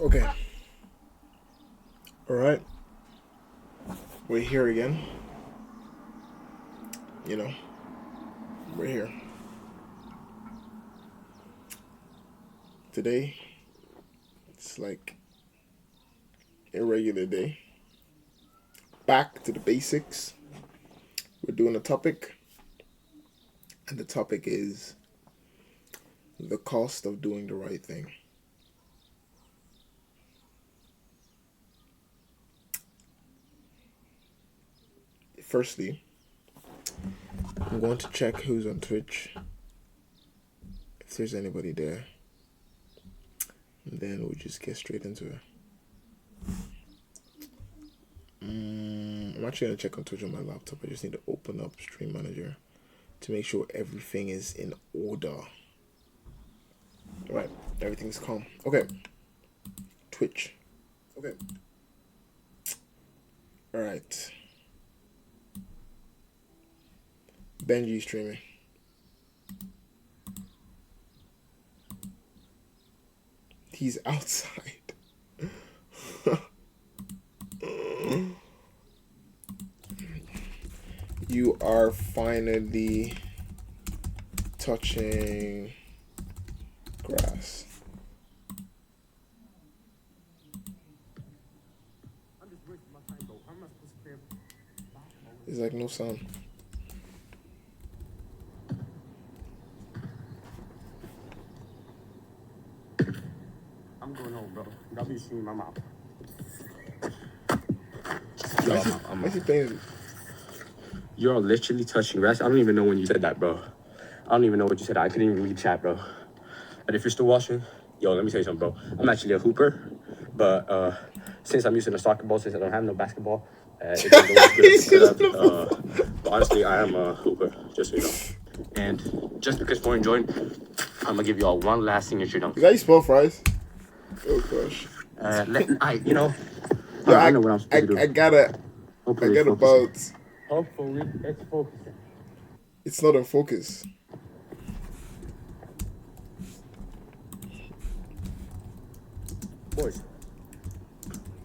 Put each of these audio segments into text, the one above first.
Okay. All right. We're here again. You know, we're here. Today, it's like a regular day. Back to the basics. We're doing a topic, and the topic is the cost of doing the right thing. Firstly, I'm going to check who's on Twitch, if there's anybody there, and then we'll just get straight into it. I'm actually going to check on Twitch on my laptop. I just need to open up Stream Manager to make sure everything is in order. Right, everything's calm. Okay, Twitch. Okay. All right. Benji streaming. He's outside. You are finally touching grass. There's like no sound. I'm going home, bro. I'll be seeing my mom. Why is he playing? You're literally touching grass. I don't even know when you said that, bro. I don't even know what you said. I couldn't even read chat, bro. But if you're still watching, yo, let me tell you something, bro. I'm actually a hooper, but since I'm using a soccer ball, since I don't have no basketball, it doesn't look good to put up. But honestly, I am a hooper, just so you know. And just because for enjoying, I'm gonna give you all one last signature dunk. Is that how you spell fries? Oh gosh. Yeah, I know what I'm supposed to do. I gotta bounce. Hopefully, it's focusing. It's not in focus. Boys,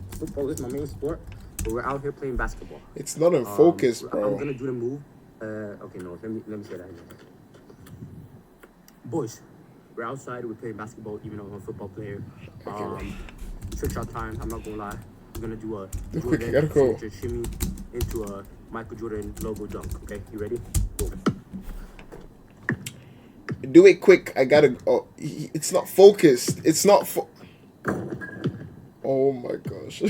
football is my main sport, but we're out here playing basketball. It's not in focus, bro. I'm gonna do the move. Okay, no, let me say that again. Boys, we're outside, we're playing basketball, even though I'm a football player. Trick shot time, I'm not gonna lie. We're gonna do a gotta go. shimmy into a Michael Jordan logo dunk. Okay, you ready? Go. Do it quick. I gotta. Oh, it's not focused. It's not. Oh my gosh.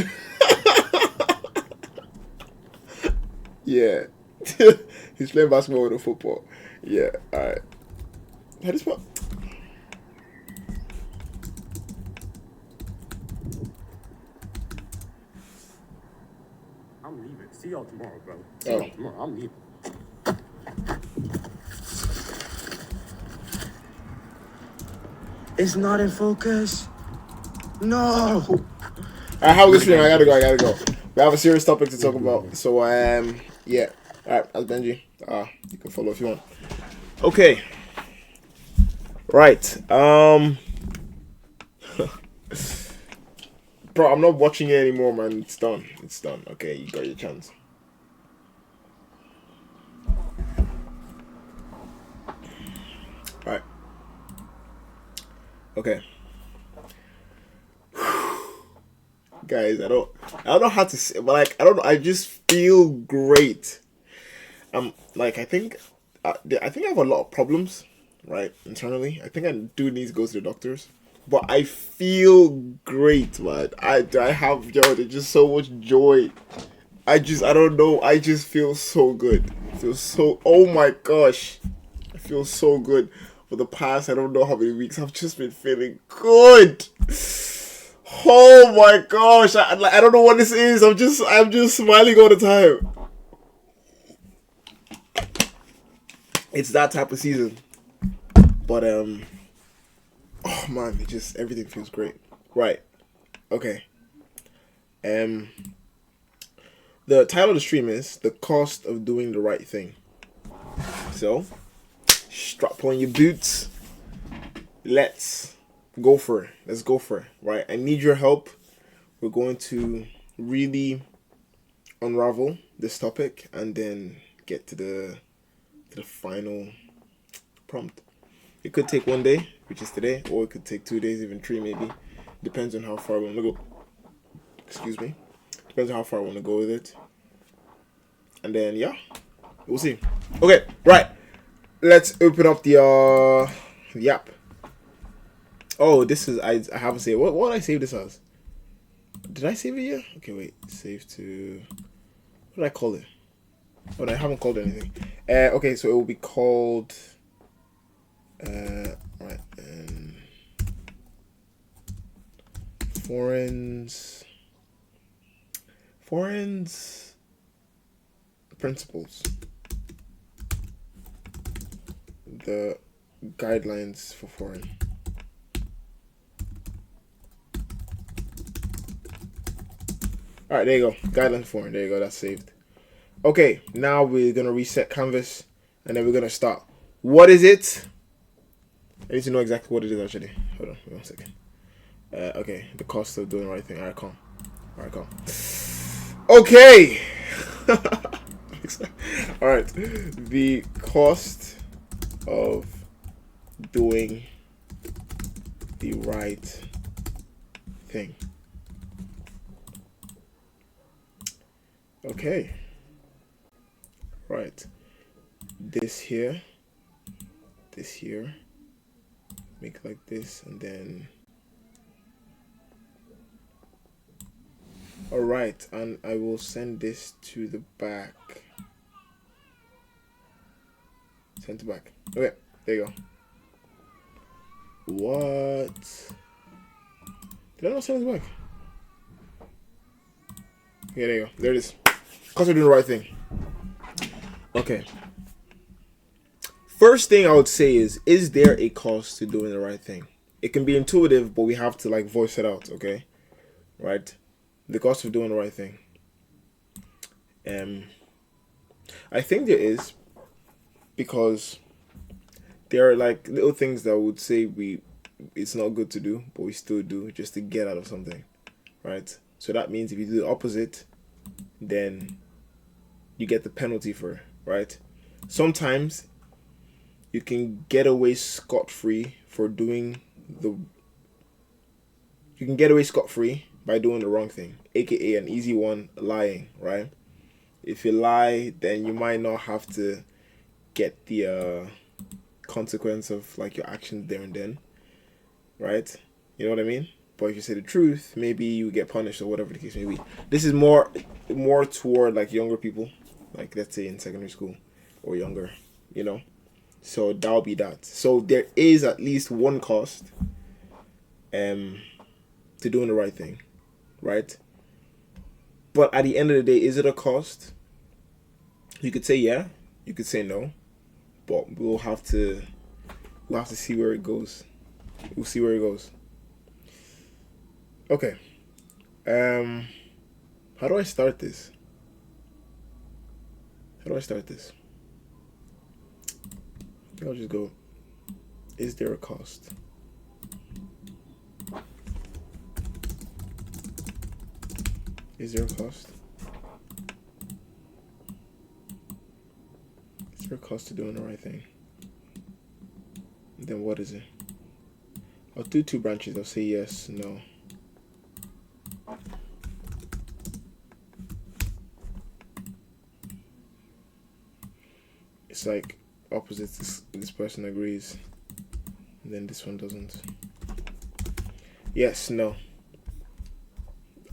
Yeah. He's playing basketball with a football. Yeah. All right. How do you spell? I'm leaving. See y'all tomorrow, bro. See y'all tomorrow. I'm leaving. It's not in focus. No. All right, how was stream? I gotta go. We have a serious topic to talk about. So yeah. All right, that's Benji. You can follow if you want. Okay. Right. Bro, I'm not watching it anymore, man. It's done. Okay, you got your chance. All right. Okay. Guys, I don't know how to say, but like, I don't know. I just feel great. I think I have a lot of problems, right, internally. I think I do need to go to the doctors, but I feel great, man. I have there's just so much joy. I don't know. I just feel so good. Oh my gosh, I feel so good. For the past, I don't know how many weeks, I've just been feeling good. Oh my gosh, I don't know what this is. I'm just smiling all the time. It's that type of season. But oh man, everything feels great. Right. Okay. The title of the stream is The Cost of Doing the Right Thing. So, strap on your boots. Let's go for it. Let's go for it, right? I need your help. We're going to really unravel this topic and then get to the final prompt. It could take 1 day, which is today, or it could take 2 days, even 3 maybe. Depends on how far I want to go. Excuse me. Depends on how far I want to go with it. And then yeah, we'll see. Okay, right. Let's open up the app. Oh, this is I haven't saved. What did I save this as? Did I save it yet? Okay, wait. Save to. What did I call it? Oh, no, I haven't called it anything. Okay, so it will be called. Right. Foreign's principles. The guidelines for foreign. All right, there you go. Guidelines for foreign. There you go. That's saved. Okay, now we're gonna reset canvas, and then we're gonna start. What is it? I need to know exactly what it is actually. Hold on, wait 1 second. Okay, the cost of doing the right thing. Alright, calm. Okay. Alright, the cost of doing the right thing. Okay. Right. This here. Make like this, and then all right, and I will send this to the back. Send to back. Okay, there you go. What? Did I not send it back? Okay, there you go. There it is. Cause we're doing the right thing. Okay. First thing I would say is there a cost to doing the right thing? It can be intuitive, but we have to like voice it out, okay? Right? The cost of doing the right thing. I think there is, because there are like little things that would say it's not good to do, but we still do just to get out of something, right? So that means if you do the opposite, then you get the penalty for it, right? Sometimes you can get away scot-free for doing you can get away scot-free by doing the wrong thing, aka an easy one, lying, right? If you lie, then you might not have to get the consequence of like your actions there and then, right? You know what I mean? But if you say the truth, maybe you get punished or whatever the case may be. This is more toward like younger people, like let's say in secondary school or younger, you know. So that'll be that. So there is at least one cost to doing the right thing, right? But at the end of the day, is it a cost? You could say yeah, you could say no, but we'll have to see where it goes. We'll see where it goes. Okay. How do I start this? I'll just go, is there a cost? Is there a cost? Is there a cost to doing the right thing? And then what is it? I'll do 2 branches. I'll say yes, no. It's like opposites. This person agrees, and then this one doesn't. Yes, no.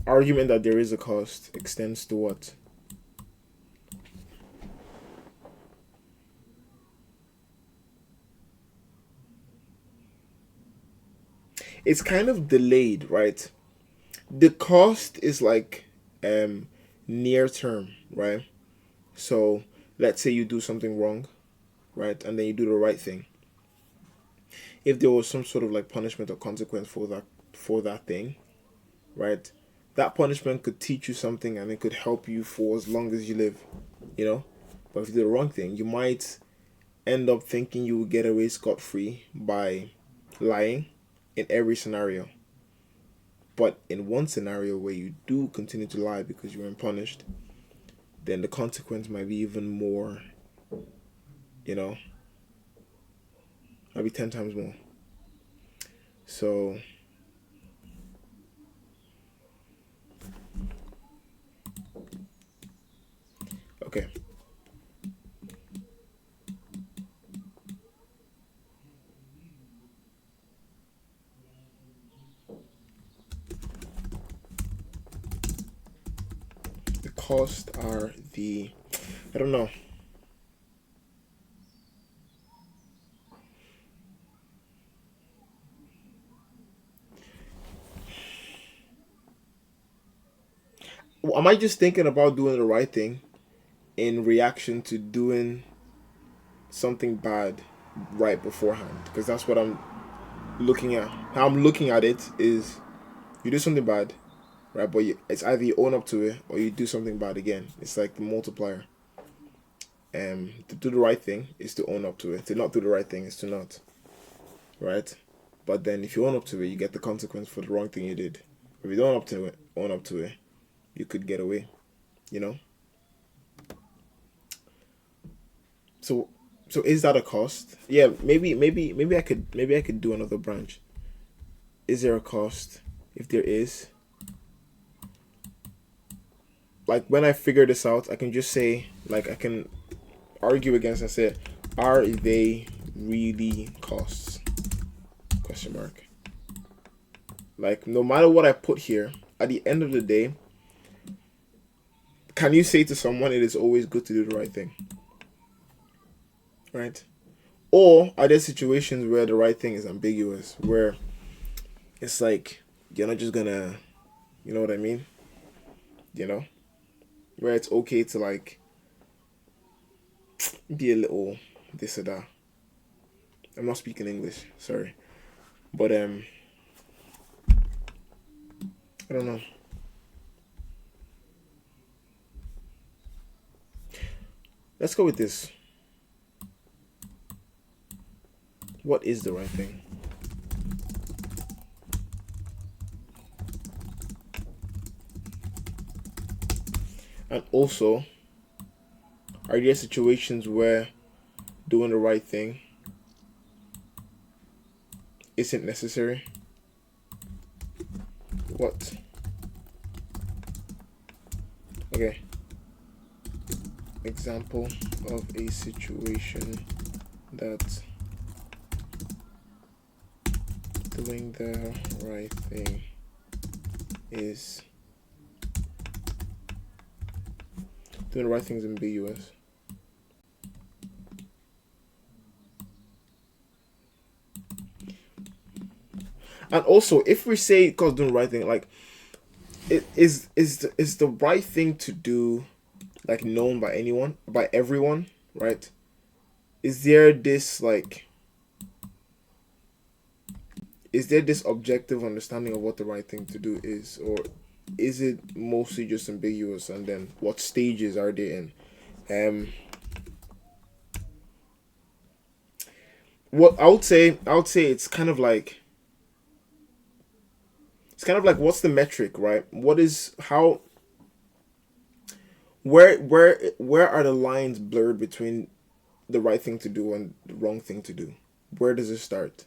Argument that there is a cost extends to what? It's kind of delayed, right? The cost is like near term, right? So let's say you do something wrong, right, and then you do the right thing. If there was some sort of like punishment or consequence for that thing, right, that punishment could teach you something and it could help you for as long as you live, you know. But if you do the wrong thing, you might end up thinking you will get away scot-free by lying, in every scenario. But in one scenario where you do continue to lie because you weren't punished, then the consequence might be even more, you know, might be 10 times more. So, okay. The costs are I don't know. Am I just thinking about doing the right thing in reaction to doing something bad right beforehand? Because that's what I'm looking at. How I'm looking at it is you do something bad, right? But it's either you own up to it or you do something bad again. It's like the multiplier. To do the right thing is to own up to it. To not do the right thing is to not, right? But then if you own up to it, you get the consequence for the wrong thing you did. If you don't own up to it, you could get away, you know. So, so is that a cost? Yeah, maybe I could do another branch. Is there a cost? If there is, like when I figure this out, I can just say, like I can argue against and say, are they really costs? Question mark. Like no matter what I put here, at the end of the day, can you say to someone it is always good to do the right thing? Right? Or are there situations where the right thing is ambiguous, where it's like you're not just gonna, you know what I mean? You know, where it's okay to like be a little this or that. I'm not speaking English, sorry, but I don't know. Let's go with this. What is the right thing? And also, are there situations where doing the right thing isn't necessary? What? Okay. Example of a situation that doing the right thing is doing the right thing is ambiguous. And also, if we say because doing the right thing, like, it is the right thing to do, like known by anyone, by everyone, right? Is there this like, is there this objective understanding of what the right thing to do is, or is it mostly just ambiguous? And then, what stages are they in? Um, what I would say it's kind of like what's the metric, right? What is how where are the lines blurred between the right thing to do and the wrong thing to do? Where does it start?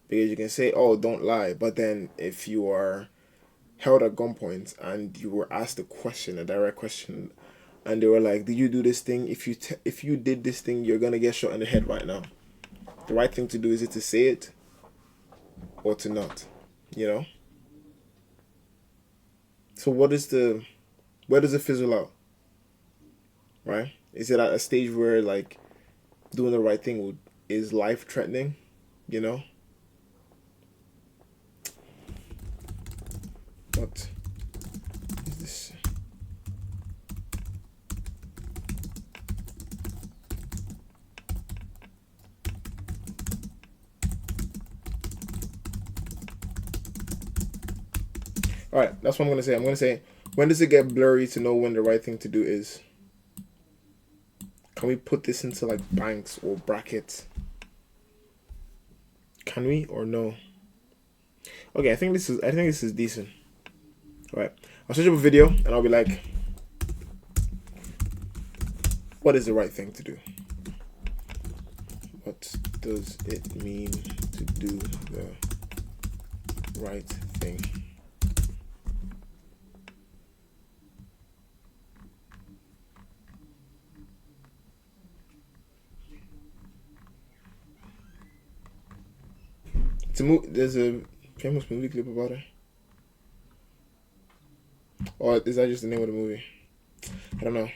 Because you can say, "Oh, don't lie," but then if you are held at gunpoint and you were asked a question, a direct question, and they were like, "Did you do this thing? If you did this thing, you're gonna get shot in the head right now." The right thing to do is it to say it or to not, you know. So what is the where does it fizzle out, right? Is it at a stage where like doing the right thing is life threatening, you know? What is this? All right, that's what I'm gonna say. I'm gonna say, when does it get blurry to know when the right thing to do is? Can we put this into like banks or brackets? Can we or no? Okay, I think this is decent. All right. I'll search up a video and I'll be like, what is the right thing to do? What does it mean to do the right thing? There's a famous movie clip about it. Or is that just the name of the movie? I don't know.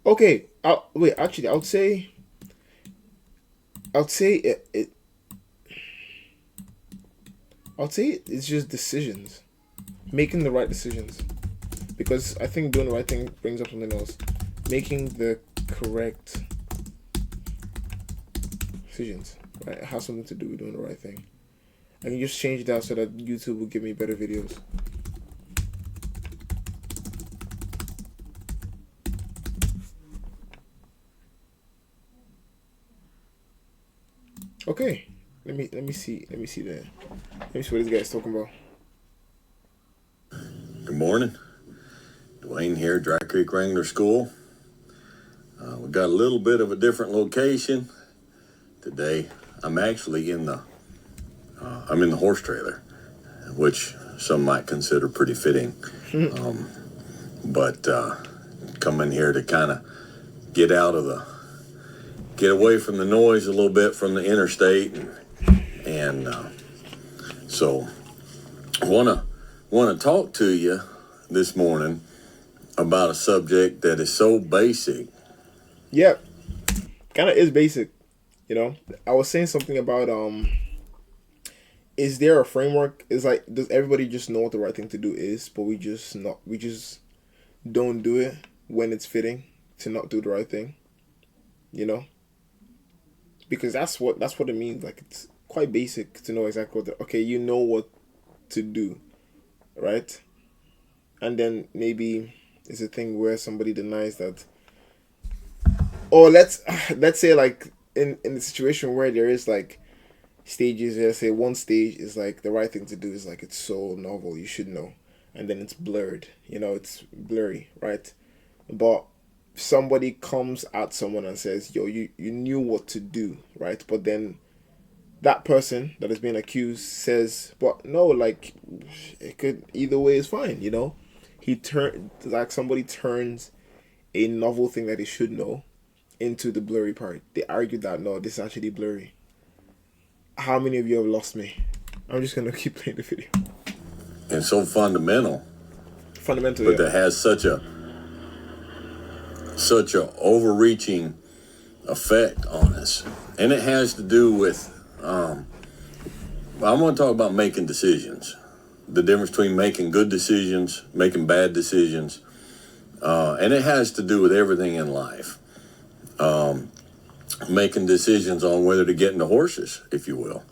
Okay. Wait. Actually, I'd say it. I'd say it's just decisions, making the right decisions. Because I think doing the right thing brings up something else. Making the correct decisions. Right. It has something to do with doing the right thing. I can just change that so that YouTube will give me better videos. Okay. Let me see that. Let me see what this guy's talking about. Good morning. Dwayne here, Dry Creek Wrangler School. We got a little bit of a different location today. I'm actually in the horse trailer, which some might consider pretty fitting. But come in here to kind of get away from the noise a little bit from the interstate, and so want to talk to you this morning about a subject that is so basic. Yep. Kind of is basic. You know, I was saying something about is there a framework? Is like, does everybody just know what the right thing to do is, but we just don't do it when it's fitting to not do the right thing, you know? Because that's what it means. Like, it's quite basic to know exactly okay, you know what to do, right? And then maybe it's a thing where somebody denies that. Or let's say, like, in the situation where there is like stages, let's say one stage is like the right thing to do is like it's so novel, you should know, and then it's blurred, it's blurry, right? But somebody comes at someone and says, yo, you knew what to do, right? But then that person that is being accused says, but no, like, it could either way is fine, somebody turns a novel thing that they should know into the blurry part. They argue that no, this is actually blurry. How many of you have lost me? I'm just gonna keep playing the video. And so fundamental, Fundamental, but yeah. that has such a overreaching effect on us, and it has to do with. I want to talk about making decisions. The difference between making good decisions, making bad decisions, and it has to do with everything in life. Making decisions on whether to get into horses, if you will,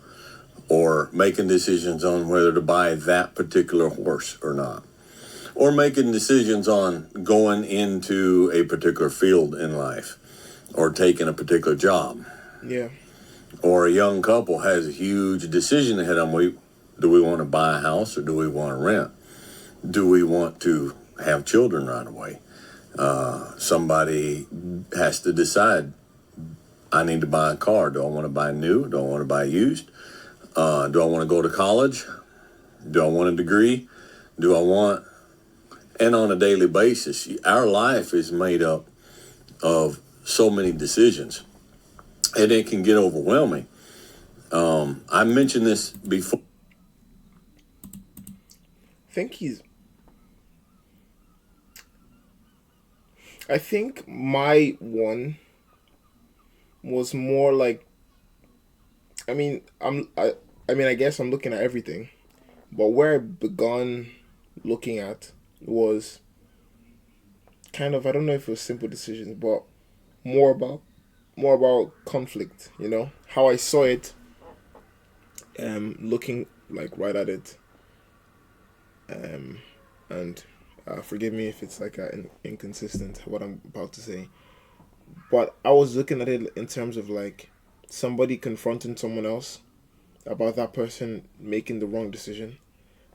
or making decisions on whether to buy that particular horse or not, or making decisions on going into a particular field in life, or taking a particular job. Yeah. Or a young couple has a huge decision ahead of them. Do we want to buy a house or do we want to rent? Do we want to have children right away? Somebody has to decide, I need to buy a car. Do I want to buy new? Do I want to buy used? Do I want to go to college? Do I want a degree? And on a daily basis, our life is made up of so many decisions, and it can get overwhelming. I mentioned this before. I think my one was more like, I guess I'm looking at everything, but where I begun looking at was kind of, I don't know if it was simple decisions, but more about more about conflict. How I saw it. Looking like right at it. And forgive me if it's like inconsistent what I'm about to say. But I was looking at it in terms of like somebody confronting someone else about that person making the wrong decision,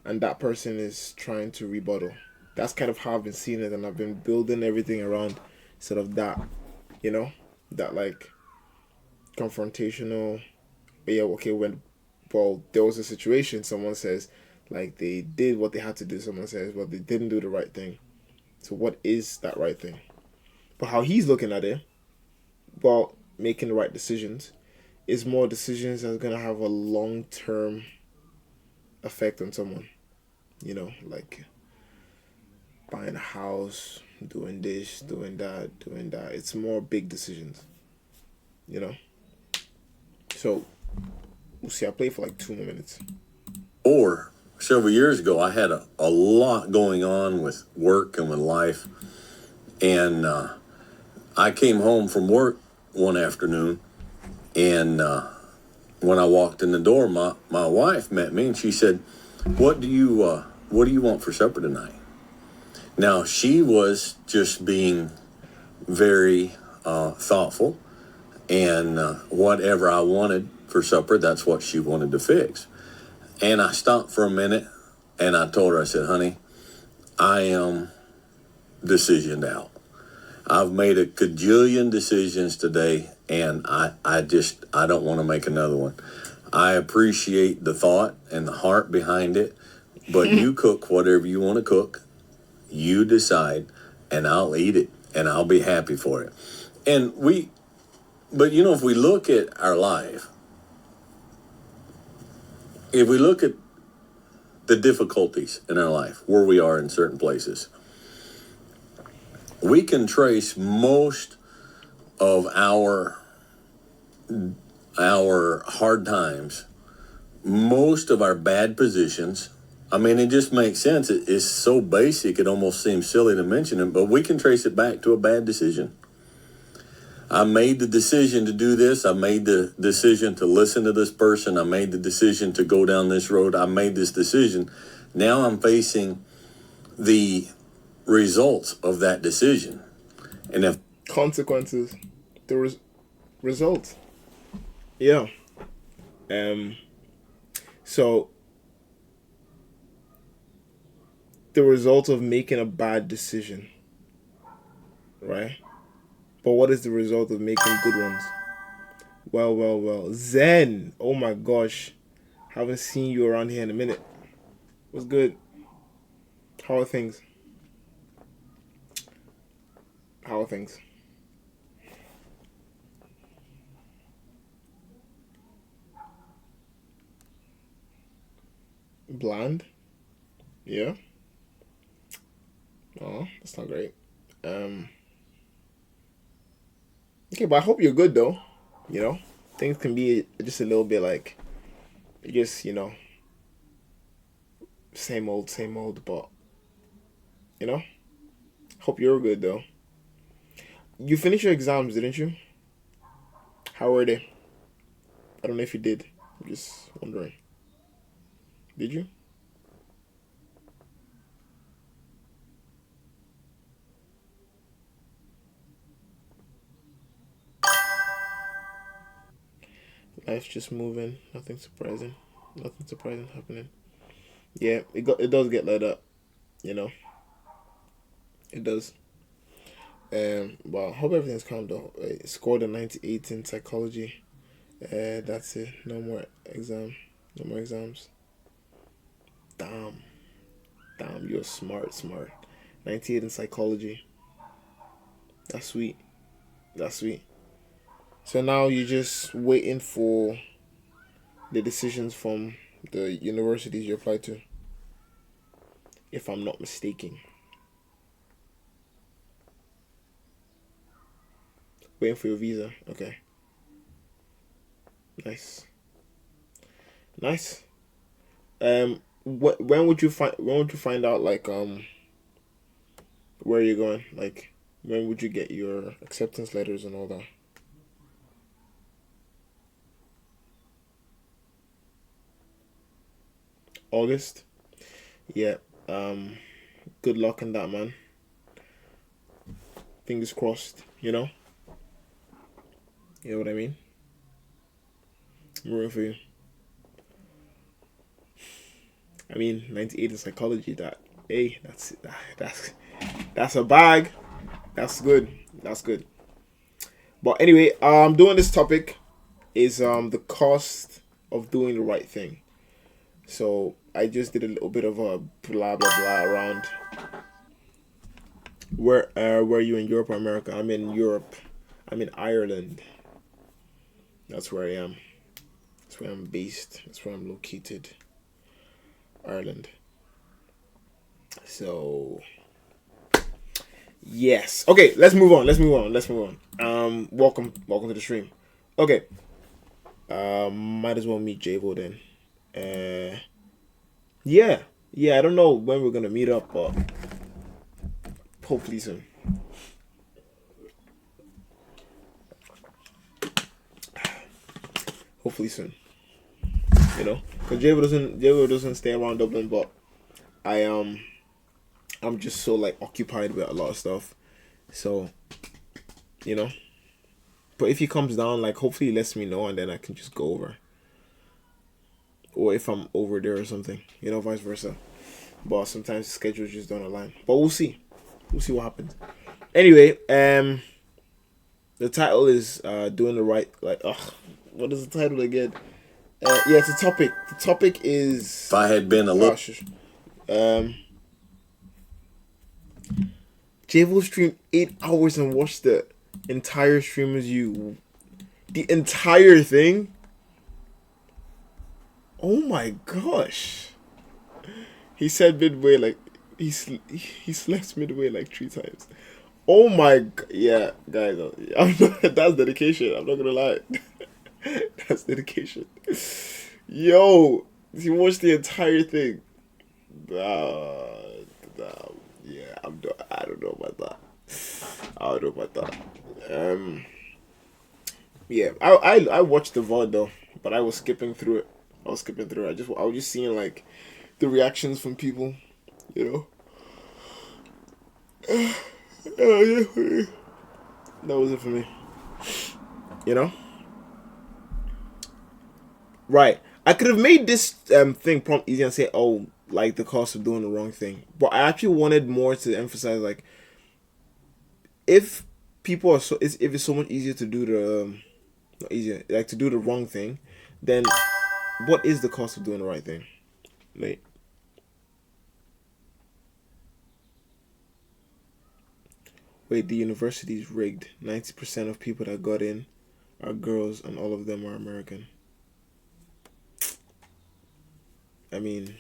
and that person is trying to rebuttal. That's kind of how I've been seeing it, and I've been building everything around sort of that, you know, that like confrontational. Yeah, okay, well, there was a situation, someone says, like they did what they had to do, someone says, well, they didn't do the right thing. So what is that right thing? But how he's looking at it, well, making the right decisions, is more decisions that's gonna have a long term effect on someone. Like buying a house, doing this, doing that, doing that. It's more big decisions. You know. So we'll see. I played for like 2 more minutes. Or several years ago, I had a lot going on with work and with life. And I came home from work one afternoon, and when I walked in the door, my wife met me, and she said, what do you want for supper tonight? Now, she was just being very thoughtful, and whatever I wanted for supper, that's what she wanted to fix. And I stopped for a minute, and I told her, I said, honey, I am decisioned out. I've made a cajillion decisions today, and I don't want to make another one. I appreciate the thought and the heart behind it, but you cook whatever you want to cook. You decide, and I'll eat it, and I'll be happy for it. But if we look at our life, if we look at the difficulties in our life, where we are in certain places, we can trace most of our hard times, most of our bad positions. I mean, it just makes sense. It's so basic, it almost seems silly to mention it, but we can trace it back to a bad decision. I made the decision to do this. I made the decision to listen to this person. I made the decision to go down this road. I made this decision. Now I'm facing the results of that decision. And if Consequences, the results. Yeah. So the result of making a bad decision, right? But what is the result of making good ones? Well. Zen! Oh my gosh. Haven't seen you around here in a minute. What's good? How are things? Bland? Yeah? Oh, that's not great. Okay, but I hope you're good though. Things can be just a little bit like, just same old. But hope you're good though. You finished your exams, didn't you? How were they? I don't know if you did. I'm just wondering. Did you? Life's just moving. Nothing surprising. Nothing surprising happening. Yeah, it does get let up. It does. Well, I hope everything's calm though. I scored a 98 in psychology. That's it. No more exam. No more exams. Damn, you're smart. 98 in psychology. That's sweet. So now you're just waiting for the decisions from the universities you applied to, if I'm not mistaken. Waiting for your visa. Okay. Nice. When would you find out like where you're going? Like when would you get your acceptance letters and all that? August. Yeah. Good luck in that, man. Fingers crossed. You know what I mean. I'm rooting for you. I mean, 98 in psychology. That's a bag. That's good. That's good. But anyway, doing this topic is the cost of doing the right thing. So I just did a little bit of a blah blah blah around. Where are you in Europe or America? I'm in Europe. I'm in Ireland. That's where I am. That's where I'm based. That's where I'm located. Ireland. So yes. Okay, let's move on. Welcome to the stream. Okay. Might as well meet Javo then. Yeah. I don't know when we're gonna meet up, but hopefully soon. Hopefully soon. Because Javo doesn't stay around Dublin, but I'm just so like occupied with a lot of stuff. So, But if he comes down, like hopefully he lets me know and then I can just go over. Or if I'm over there or something, vice versa. But sometimes schedules just don't align. But we'll see. We'll see what happens. Anyway, the title is doing the right what is the title again? It's a topic. The topic is If I had been a little Javo streamed 8 hours and watched the entire stream as you. The entire thing? Oh my gosh. He said midway like he slept midway like 3 times. Oh my yeah, guys, that's dedication. I'm not gonna lie. That's dedication. Yo, he watched the entire thing. Yeah, I don't know about that. Yeah, I watched the VOD though, but I was skipping through it. I was just seeing like the reactions from people, That was it for me. Right. I could have made this thing prompt easy and say, oh, like the cost of doing the wrong thing. But I actually wanted more to emphasize, like, if people are if it's so much easier to do the not easier, like to do the wrong thing, then what is the cost of doing the right thing? Wait, the university's rigged. 90% of people that got in are girls, and all of them are American. I mean,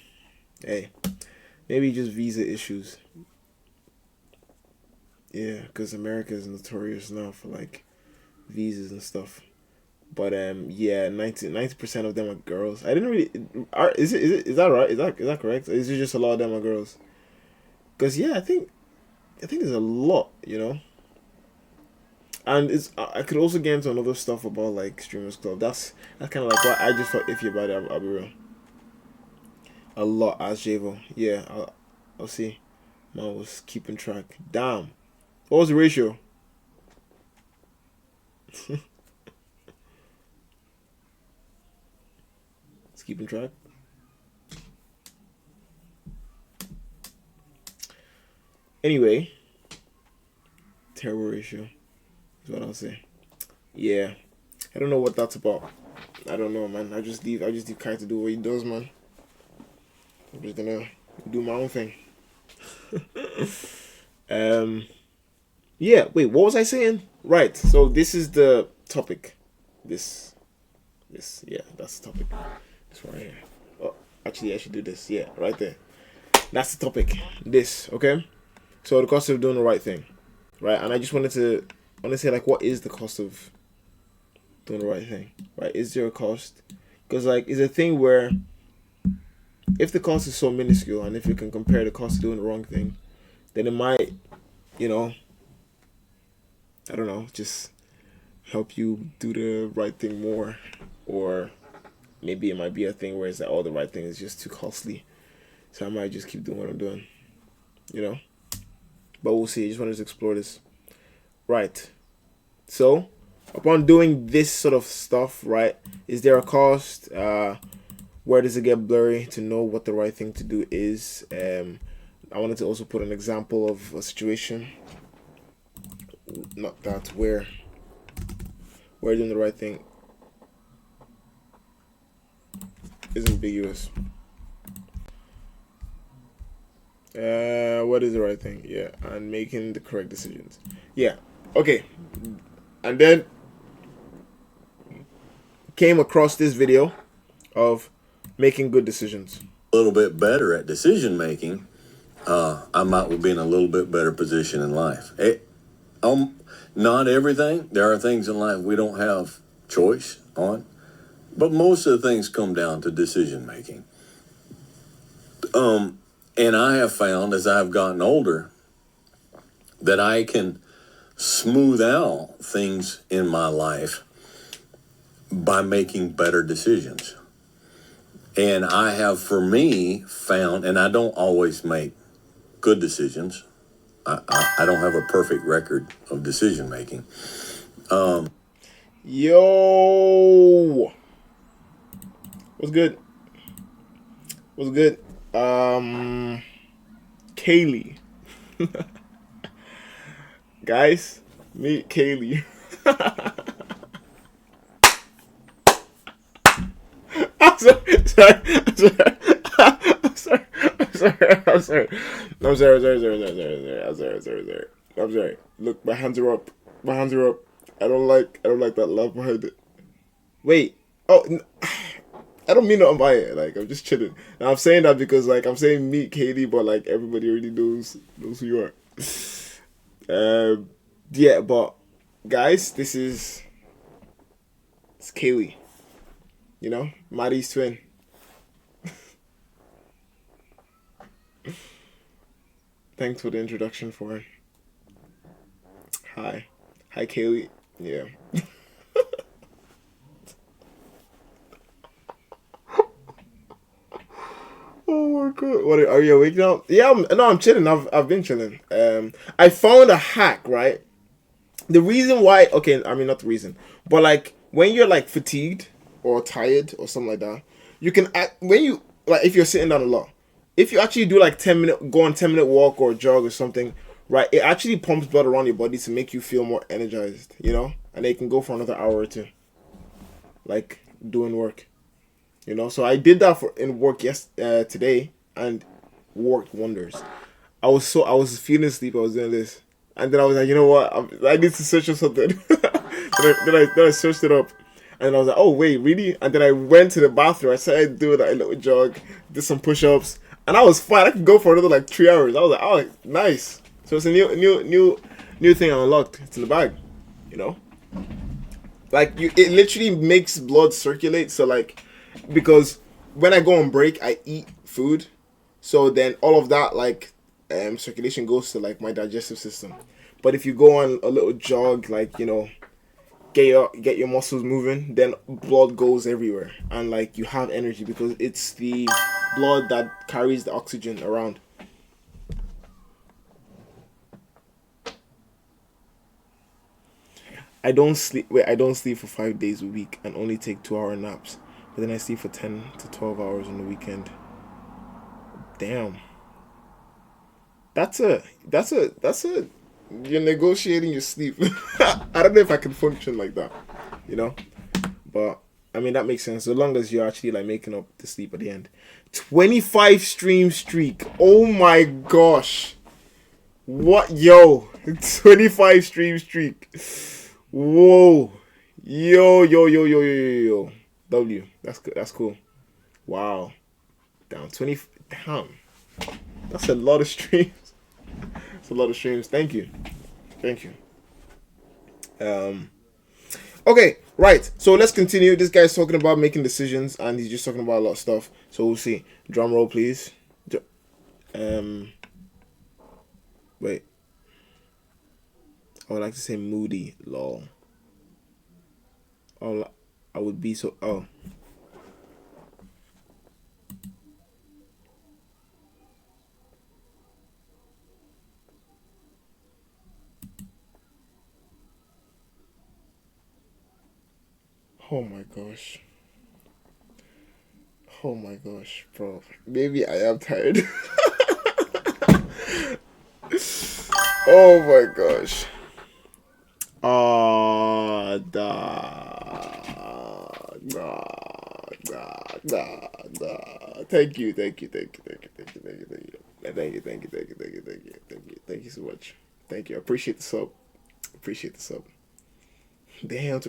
hey, maybe just visa issues. Yeah, because America is notorious now for like visas and stuff. But yeah, 90% of them are girls. I didn't really. Is that right? Is that correct? Or is it just a lot of them are girls? Because yeah, I think there's a lot, And I could also get into another stuff about like streamers club. That's kind of like what I just felt iffy about it. I'll be real. A lot as Javo. Yeah, I'll see. Man was keeping track. Damn. What was the ratio? It's keeping track. Anyway, terrible ratio is what I'll say. Yeah, I don't know what that's about. I don't know, man. I just leave Kai to do what he does, man. I'm just gonna do my own thing. Yeah, wait, what was I saying? Right, so this is the topic. This, yeah, that's the topic. This right here. Oh, actually, I should do this. Yeah, right there. That's the topic. This, okay? So the cost of doing the right thing, right? And I just wanted to say, like, what is the cost of doing the right thing, right? Is there a cost? Because, like, it's a thing where if the cost is so minuscule and if you can compare the cost of doing the wrong thing, then it might, I don't know, just help you do the right thing more, or maybe it might be a thing where it's like all the right thing is just too costly. So I might just keep doing what I'm doing, you know. But we'll see. I just wanted to explore this. Right. So, upon doing this sort of stuff, right, is there a cost? Where does it get blurry to know what the right thing to do is? I wanted to also put an example of a situation. Not that, where doing the right thing is ambiguous. What is the right thing? Yeah, and making the correct decisions. Yeah, okay. And then came across this video of making good decisions. A little bit better at decision making, I might be in a little bit better position in life. Not everything. There are things in life we don't have choice on, but most of the things come down to decision making. And I have found as I've gotten older that I can smooth out things in my life by making better decisions. And I have, for me, found, and I don't always make good decisions. I don't have a perfect record of decision making. Yo, what's good? What's good? Kaylee. Guys, meet Kaylee. I'm sorry. Look, my hands are up. I don't like that love behind it. Wait. Oh, I don't mean nothing by it. Like, I'm just chilling. And I'm saying that because, like, I'm saying meet Katie, but, like, everybody already knows who you are. Yeah, but, guys, it's Kaylee. You know? Maddie's twin. Thanks for the introduction for her. Hi, Kaylee. Yeah. Oh my god! What are you awake now? Yeah, I'm chilling. I've been chilling. I found a hack, right? The reason why, okay, I mean not the reason, but like when you're like fatigued or tired or something like that, you can act when you like if you're sitting down a lot. If you actually do like 10-minute walk or jog or something, right? It actually pumps blood around your body to make you feel more energized, you know? And it can go for another hour or two, like doing work, you know? So I did that in work today and worked wonders. I was feeling sleep. I was doing this, and then I was like, you know what? I need to search for something. then I searched it up, and I was like, oh wait, really? And then I went to the bathroom. I started doing a little jog, did some push-ups, and I was fine. I could go for another like 3 hours. I was like, oh, nice. So it's a new thing I unlocked. It's in the bag, you know. Like it literally makes blood circulate. So like, because when I go on break, I eat food, so then all of that like circulation goes to like my digestive system. But if you go on a little jog, like, you know, get your muscles moving, then blood goes everywhere, and like you have energy because it's the blood that carries the oxygen around. I don't sleep for 5 days a week and only take 2-hour naps, but then I sleep for 10 to 12 hours on the weekend. Damn. That's a you're negotiating your sleep. I don't know if I can function like that, you know? But I mean that makes sense, so long as you're actually like making up the sleep at the end. 25 stream streak. Oh my gosh. What, yo? 25 stream streak. Whoa. Yo. W. That's good. That's cool. Wow. Damn. That's a lot of streams. That's a lot of streams. Thank you. Okay, right. So let's continue. This guy's talking about making decisions, and he's just talking about a lot of stuff. So we'll see. Drum roll, please. Wait. I would like to say moody, lol. Oh, I would be so. Oh. Oh my gosh. Oh my gosh, bro. Maybe I am tired. Oh my gosh. Nah. Thank you so much. Thank you. I appreciate the sub. Appreciate the sub. Damn,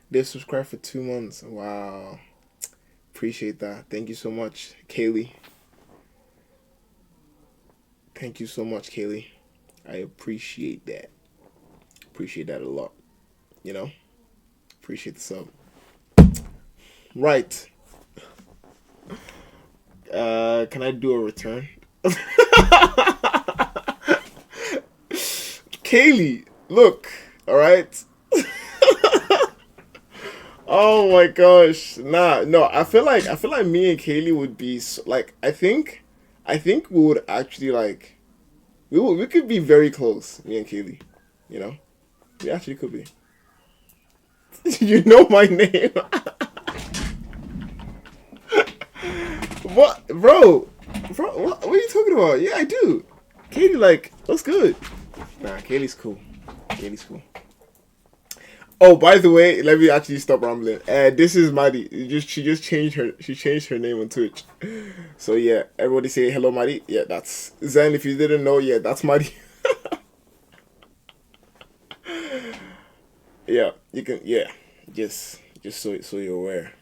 they've subscribed for 2 months. Wow. Appreciate that. Thank you so much, Kaylee. Thank you so much, Kaylee. I appreciate that. Appreciate that a lot. You know? Appreciate the sub. Right. Can I do a return? Kaylee, look, alright? Oh my gosh. Nah, no, I feel like me and Kaylee would be like I think we would actually like we could be very close, me and Kaylee. You know? We actually could be. You know my name. What, bro? What are you talking about? Yeah, I do. Katie, like, what's good? Nah, Katie's cool. Katie's cool. Oh, by the way, let me actually stop rambling. This is Maddie. She just changed her name on Twitch. So yeah, everybody say hello, Maddie. Yeah, that's Zen. If you didn't know, yeah, that's Maddie. Yeah, you can. Yeah, just so you're aware.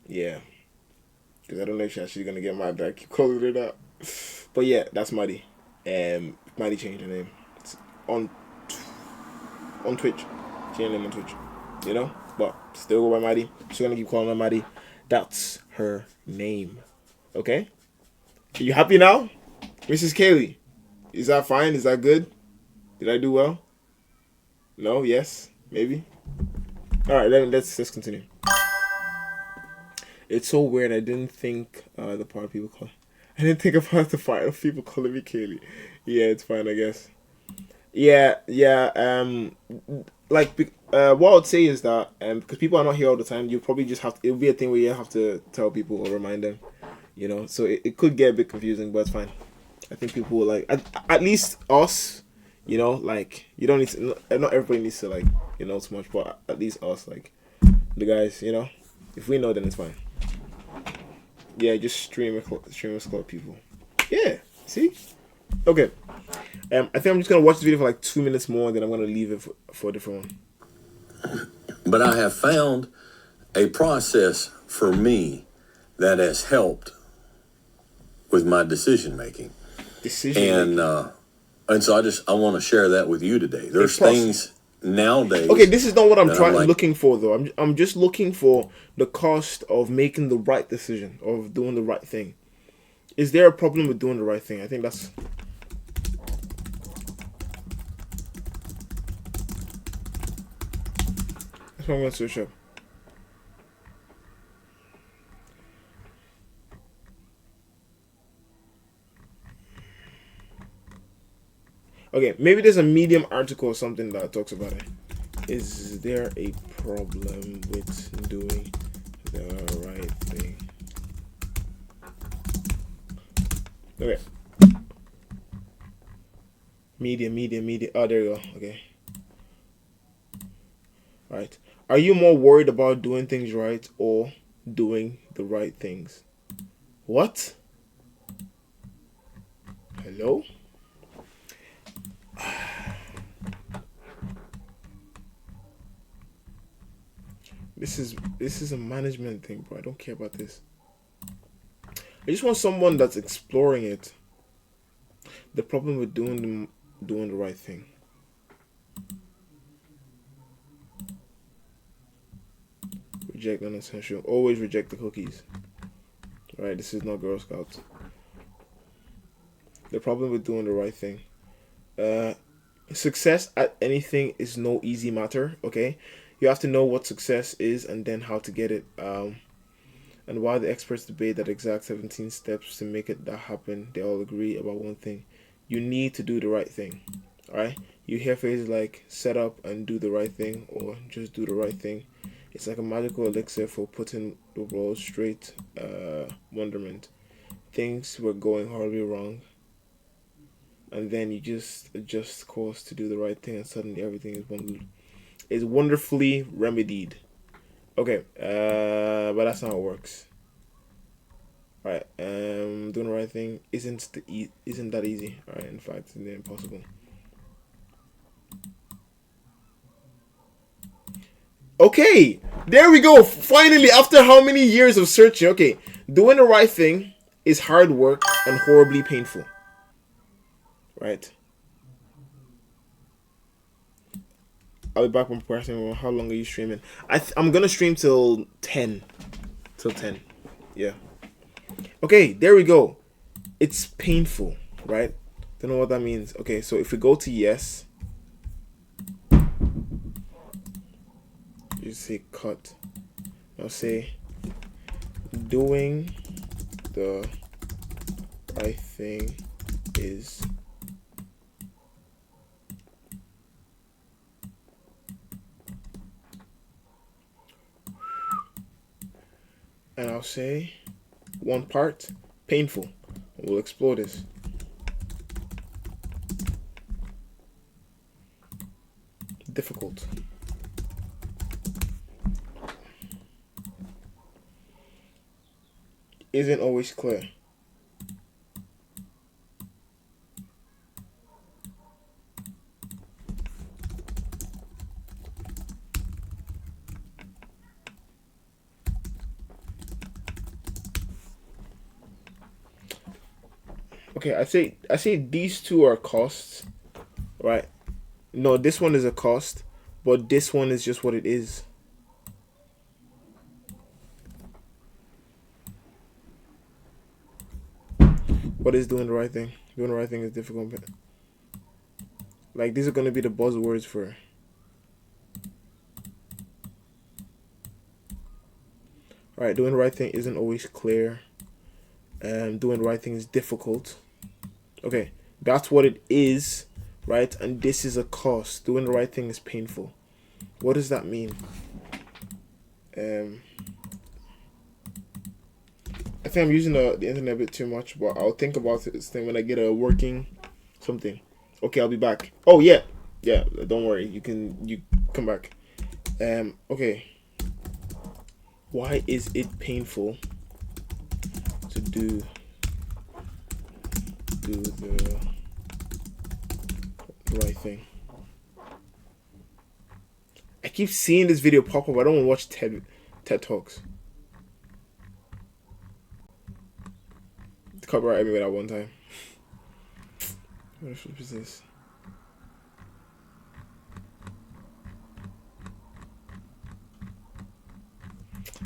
Yeah, because I don't know if she's actually gonna get mad that I keep calling it out. But yeah, that's Maddie. Maddie changed her name. It's on Twitch. Changed her name on Twitch. You know? But still go by Maddie. She's gonna keep calling her Maddie. That's her name. Okay? Are you happy now? Mrs. Kaylee? Is that fine? Is that good? Did I do well? No? Yes? Maybe? Alright, let's continue. It's so weird. I didn't think the part of people call. I didn't think about the part of people calling me Kaylee. Yeah, it's fine, I guess. Yeah. Like, what I would say is that because people are not here all the time, you probably just have to. It'll be a thing where you have to tell people or remind them. You know, so it could get a bit confusing, but it's fine. I think people will like at least us. You know, like you don't need to. Not everybody needs to like too much, but at least us, like the guys. You know, if we know, then it's fine. Yeah, just streamers club people. Yeah, see? Okay. I think I'm just gonna watch this video for like 2 minutes more, and then I'm gonna leave it for a different one. But I have found a process for me that has helped with my decision making. And so I want to share that with you today. There's things nowadays. Okay, this is not what I'm looking for though. I'm just looking for the cost of making the right decision, of doing the right thing. Is there a problem with doing the right thing? I think that's what I'm going to switch up. Okay, maybe there's a Medium article or something that talks about it. Is there a problem with doing the right thing? Okay. Media. Oh, there you go. Okay. Right. Are you more worried about doing things right or doing the right things? What? Hello? This is a management thing, bro. I don't care about this. I just want someone that's exploring it. The problem with doing the right thing. Reject non-essential. Always reject the cookies. Right, this is not Girl Scouts. The problem with doing the right thing. Success at anything is no easy matter, okay? You have to know what success is and then how to get it. And while the experts debate that exact 17 steps to make it that happen, they all agree about one thing. You need to do the right thing, alright? You hear phrases like set up and do the right thing or just do the right thing. It's like a magical elixir for putting the world straight. Wonderment. Things were going horribly wrong, and then you just adjust course to do the right thing, and suddenly everything is wonderfully remedied. Okay, but that's not how it works. Right, doing the right thing isn't that easy. Right, in fact, it's impossible. Okay, there we go. Finally, after how many years of searching? Okay, doing the right thing is hard work and horribly painful. Right. I'll be back when pressing. How long are you streaming? I'm gonna stream till 10. Till 10. Yeah. Okay, there we go. It's painful, right? Don't know what that means. Okay, so if we go to yes, you say cut. Now say doing the right thing is and I'll say one part painful. We'll explore this. Difficult. Isn't always clear. Okay, I say these two are costs, right? No, this one is a cost, but this one is just what it is. What is doing the right thing? Doing the right thing is difficult. Like, these are gonna be the buzzwords for. Alright, doing the right thing isn't always clear. Doing the right thing is difficult. Okay, that's what it is, right? And this is a cost. Doing the right thing is painful. What does that mean? I think I'm using the internet a bit too much, but I'll think about this thing when I get a working something. Okay, I'll be back. Oh yeah, don't worry. You come back. Okay. Why is it painful to do the right thing? I keep seeing this video pop up. I don't want to watch TED Talks. Copyright me that one time. What the flip is this?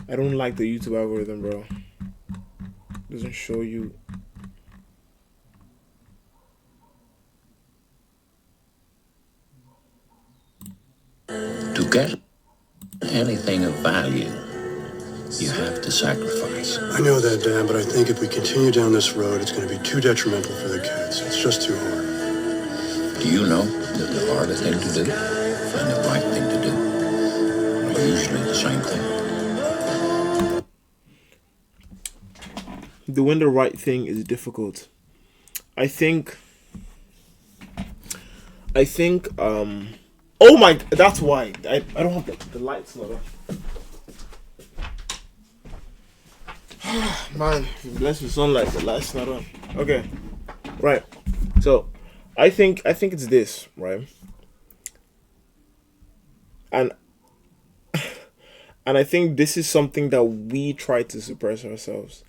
I don't like the YouTube algorithm, bro. It doesn't show you. To get anything of value, you have to sacrifice. I know that, Dad, but I think if we continue down this road, it's going to be too detrimental for the kids. It's just too hard. Do you know that the harder thing to do and the right thing to do are usually the same thing? Doing the right thing is difficult. I think oh my, that's why I don't have the lights not on. Man, blessed with sunlight, the lights not on. Okay, right. So I think it's this, right? And I think this is something that we try to suppress ourselves.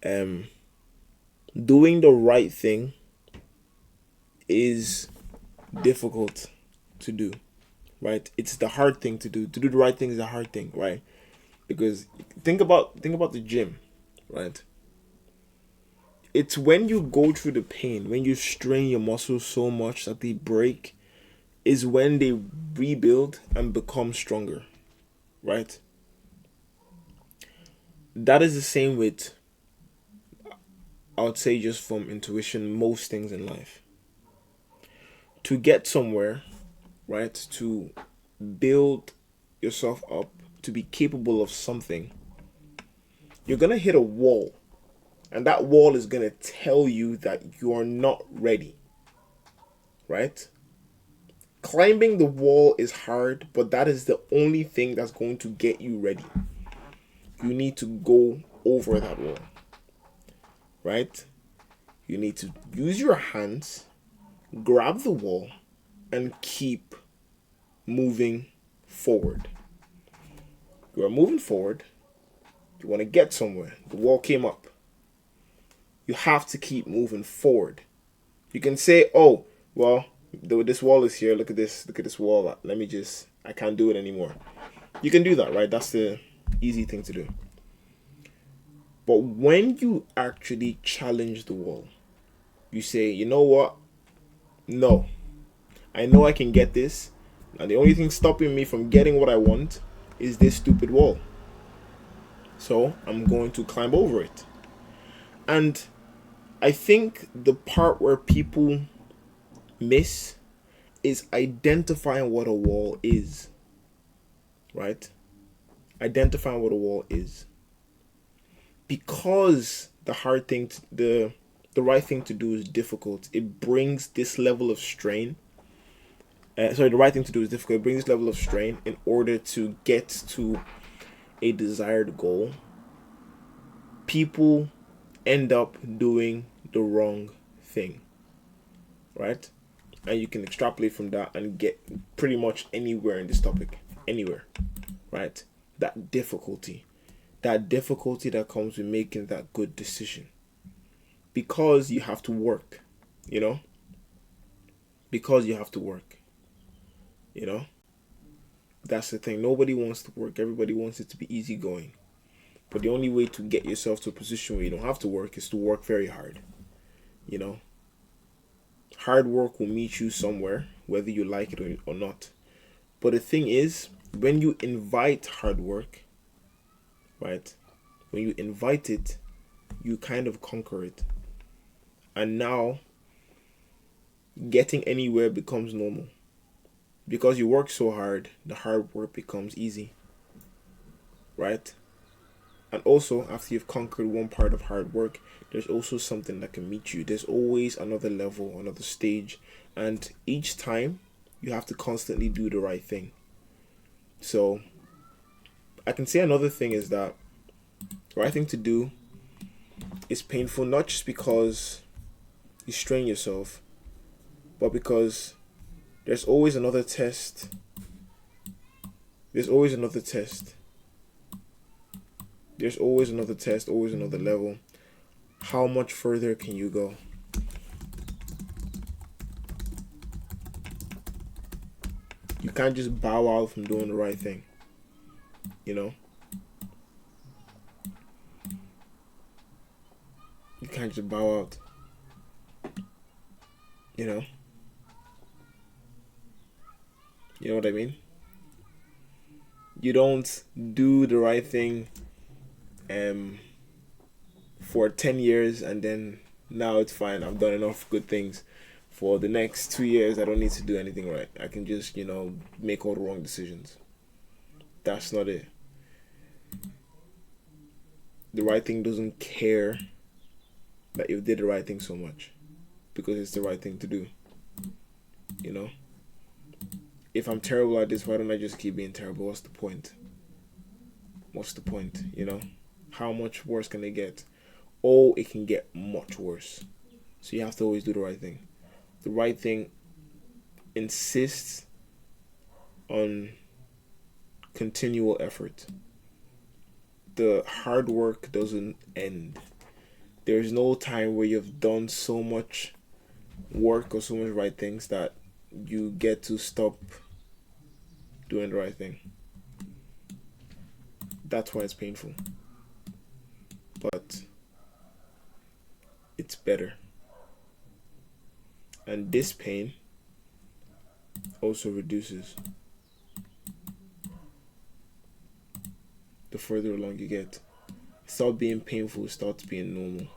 Doing the right thing is difficult to do, right? It's the hard thing to do. To do the right thing is a hard thing, right? Because think about the gym, right? It's when you go through the pain, when you strain your muscles so much that they break, is when they rebuild and become stronger, right? That is the same with, I would say, just from intuition, most things in life. To get somewhere, right? To build yourself up, to be capable of something, you're going to hit a wall. And that wall is going to tell you that you're not ready. Right? Climbing the wall is hard, but that is the only thing that's going to get you ready. You need to go over that wall. Right? You need to use your hands, grab the wall, and keep moving forward. You are moving forward. You want to get somewhere. The wall came up. You have to keep moving forward. You can say, oh, well, this wall is here. Look at this wall. I can't do it anymore. You can do that, right? That's the easy thing to do. But when you actually challenge the wall, you say, you know what? No. I know I can get this. And the only thing stopping me from getting what I want is this stupid wall. So I'm going to climb over it. And I think the part where people miss is identifying what a wall is. Right? Identifying what a wall is. Because the right thing to do is difficult, it brings this level of strain. The right thing to do is difficult. It brings this level of strain in order to get to a desired goal. People end up doing the wrong thing. Right? And you can extrapolate from that and get pretty much anywhere in this topic. Anywhere. Right? That difficulty that comes with making that good decision. Because you have to work, Because you have to work, That's the thing. Nobody wants to work. Everybody wants it to be easygoing. But the only way to get yourself to a position where you don't have to work is to work very hard, Hard work will meet you somewhere, whether you like it or not. But the thing is, when you invite hard work, right? When you invite it, you kind of conquer it. And now, getting anywhere becomes normal. Because you work so hard, the hard work becomes easy. Right? And also, after you've conquered one part of hard work, there's also something that can meet you. There's always another level, another stage. And each time, you have to constantly do the right thing. So, I can say another thing is that the right thing to do is painful, not just because you strain yourself, but because there's always another test. There's always another test. There's always another test, always another level. How much further can you go? You can't just bow out from doing the right thing. You can't just bow out. You know what I mean? You don't do the right thing for 10 years and then now it's fine. I've done enough good things. For the next 2 years, I don't need to do anything right. I can just, make all the wrong decisions. That's not it. The right thing doesn't care that you did the right thing so much because it's the right thing to do. If I'm terrible at this, why don't I just keep being terrible? What's the point? How much worse can it get? Oh, it can get much worse. So you have to always do the right thing. The right thing insists on continual effort. The hard work doesn't end. There's no time where you've done so much work or so much right things that you get to stop doing the right thing. That's why it's painful. But it's better. And this pain also reduces the further along you get. Stop being painful, starts being normal,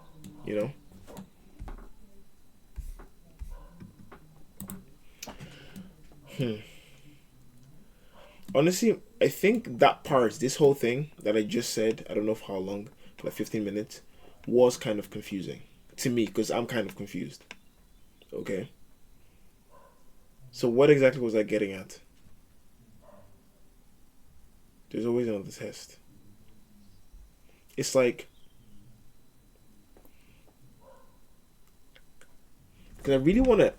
Honestly, I think that part, this whole thing that I just said, I don't know for how long, like 15 minutes, was kind of confusing to me because I'm kind of confused. Okay. So what exactly was I getting at? There's always another test. It's like, because I really wanna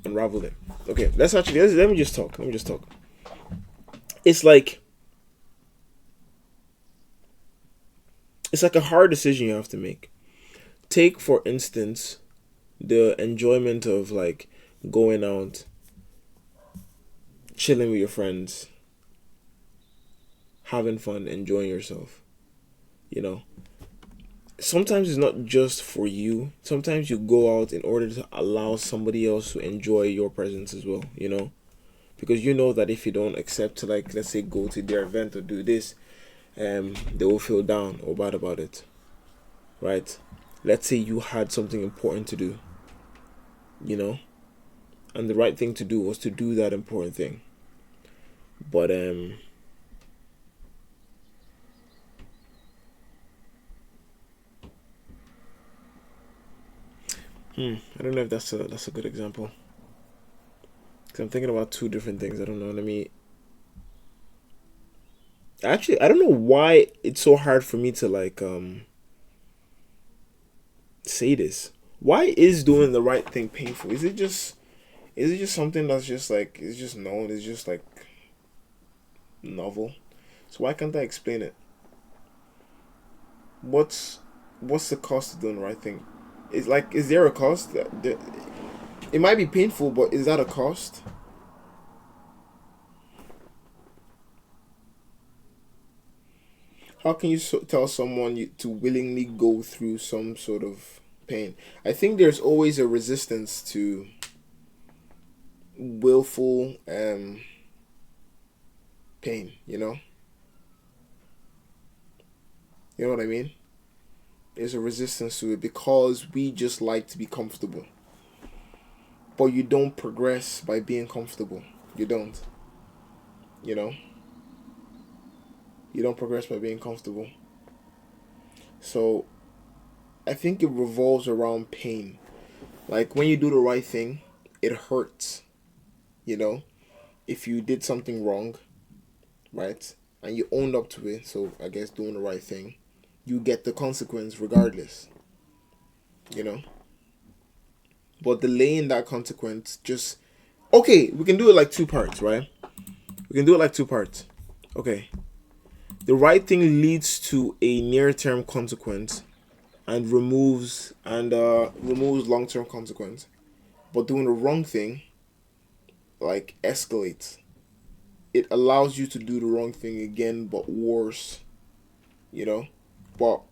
unravel it. Okay, let me just talk. It's like, a hard decision you have to make. Take for instance the enjoyment of like going out, chilling with your friends, having fun, enjoying yourself. You know, sometimes it's not just for you. Sometimes you go out in order to allow somebody else to enjoy your presence as well, you know? Because you know that if you don't accept to, like, let's say go to their event or do this, they will feel down or bad about it. Right? Let's say you had something important to do, you know? And the right thing to do was to do that important thing. But I don't know if that's a good example. Cause I'm thinking about two different things. I don't know. Actually, I don't know why it's so hard for me to like say this. Why is doing the right thing painful? Is it just something that's just like it's just known? It's just like novel. So why can't I explain it? What's the cost of doing the right thing? Is there a cost? It might be painful, but is that a cost? How can you tell someone to willingly go through some sort of pain? I think there's always a resistance to willful pain, you know? You know what I mean? There's a resistance to it because we just like to be comfortable. But you don't progress by being comfortable. You don't. You know? You don't progress by being comfortable. So, I think it revolves around pain. Like, when you do the right thing, it hurts. You know? If you did something wrong, right? And you owned up to it, so I guess doing the right thing, you get the consequence regardless. You know? But delaying that consequence just... Okay, we can do it like two parts, right? Okay. The right thing leads to a near-term consequence and removes long-term consequence. But doing the wrong thing, like, escalates. It allows you to do the wrong thing again, but worse. You know? But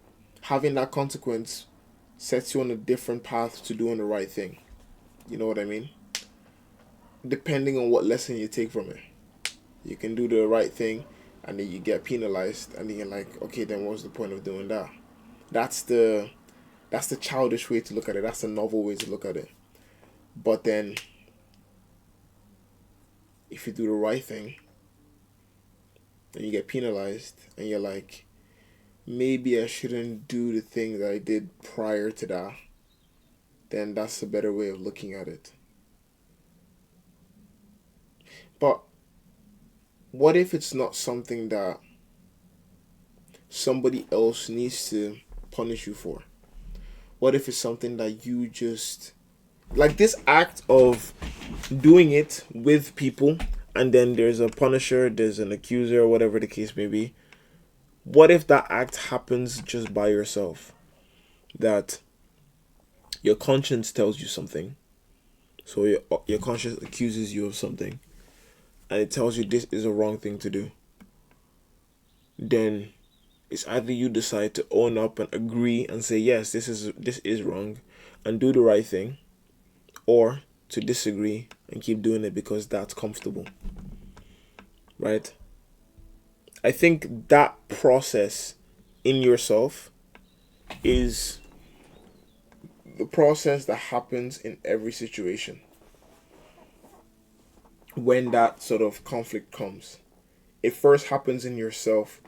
having that consequence sets you on a different path to doing the right thing. You know what I mean? Depending on what lesson you take from it. You can do the right thing and then you get penalized and then you're like, okay, then what's the point of doing that? That's the childish way to look at it. That's the novel way to look at it. But then if you do the right thing and you get penalized and you're like, maybe I shouldn't do the thing that I did prior to that, then that's a better way of looking at it. But what if it's not something that somebody else needs to punish you for? What if it's something that you just... Like this act of doing it with people and then there's a punisher, there's an accuser, or whatever the case may be. What if that act happens just by yourself? That your conscience tells you something. So your conscience accuses you of something. And it tells you this is a wrong thing to do. Then it's either you decide to own up and agree and say, yes, this is wrong and do the right thing. Or to disagree and keep doing it because that's comfortable. Right? I think that process in yourself is the process that happens in every situation. when that sort of conflict comes. It first happens in yourself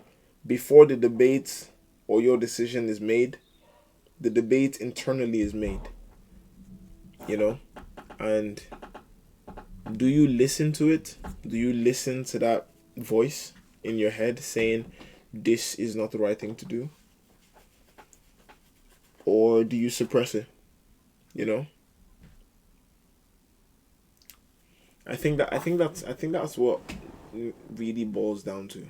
before the debate or your decision is made. The debate internally is made, you know, and do you listen to it? Do you listen to that voice in your head saying this is not the right thing to do? Or do you suppress it? You know? I think that's what it really boils down to.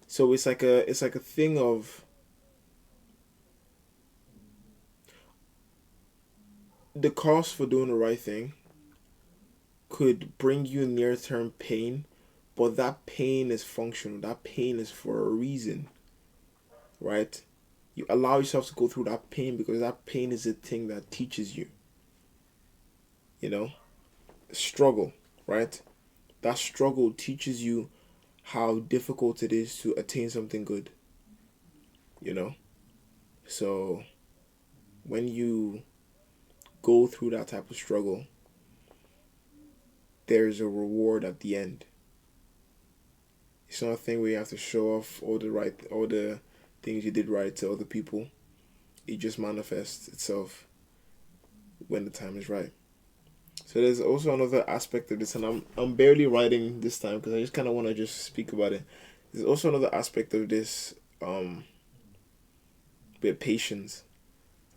So it's like a thing of the cost for doing the right thing could bring you near-term pain, but that pain is functional. That pain is for a reason, right? You allow yourself to go through that pain because that pain is the thing that teaches you. You know? Struggle, right? That struggle teaches you how difficult it is to attain something good. You know? So when you go through that type of struggle, there's a reward at the end. It's not a thing where you have to show off all the things you did right to other people. It just manifests itself when the time is right. So there's also another aspect of this, and I'm barely writing this time because I just kind of want to just speak about it. There's also another aspect of this, with patience,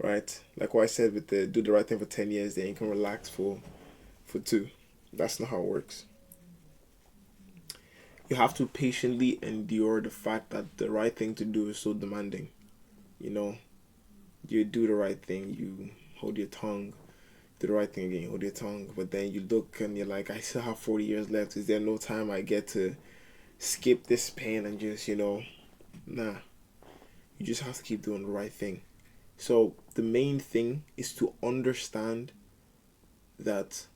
right? Like what I said with the do the right thing for 10 years, then you can relax for 2. That's not how it works. You have to patiently endure the fact that the right thing to do is so demanding. You know, you do the right thing, you hold your tongue, do the right thing again, you hold your tongue, but then you look and you're like, I still have 40 years left. Is there no time I get to skip this pain and just, nah. You just have to keep doing the right thing. So the main thing is to understand that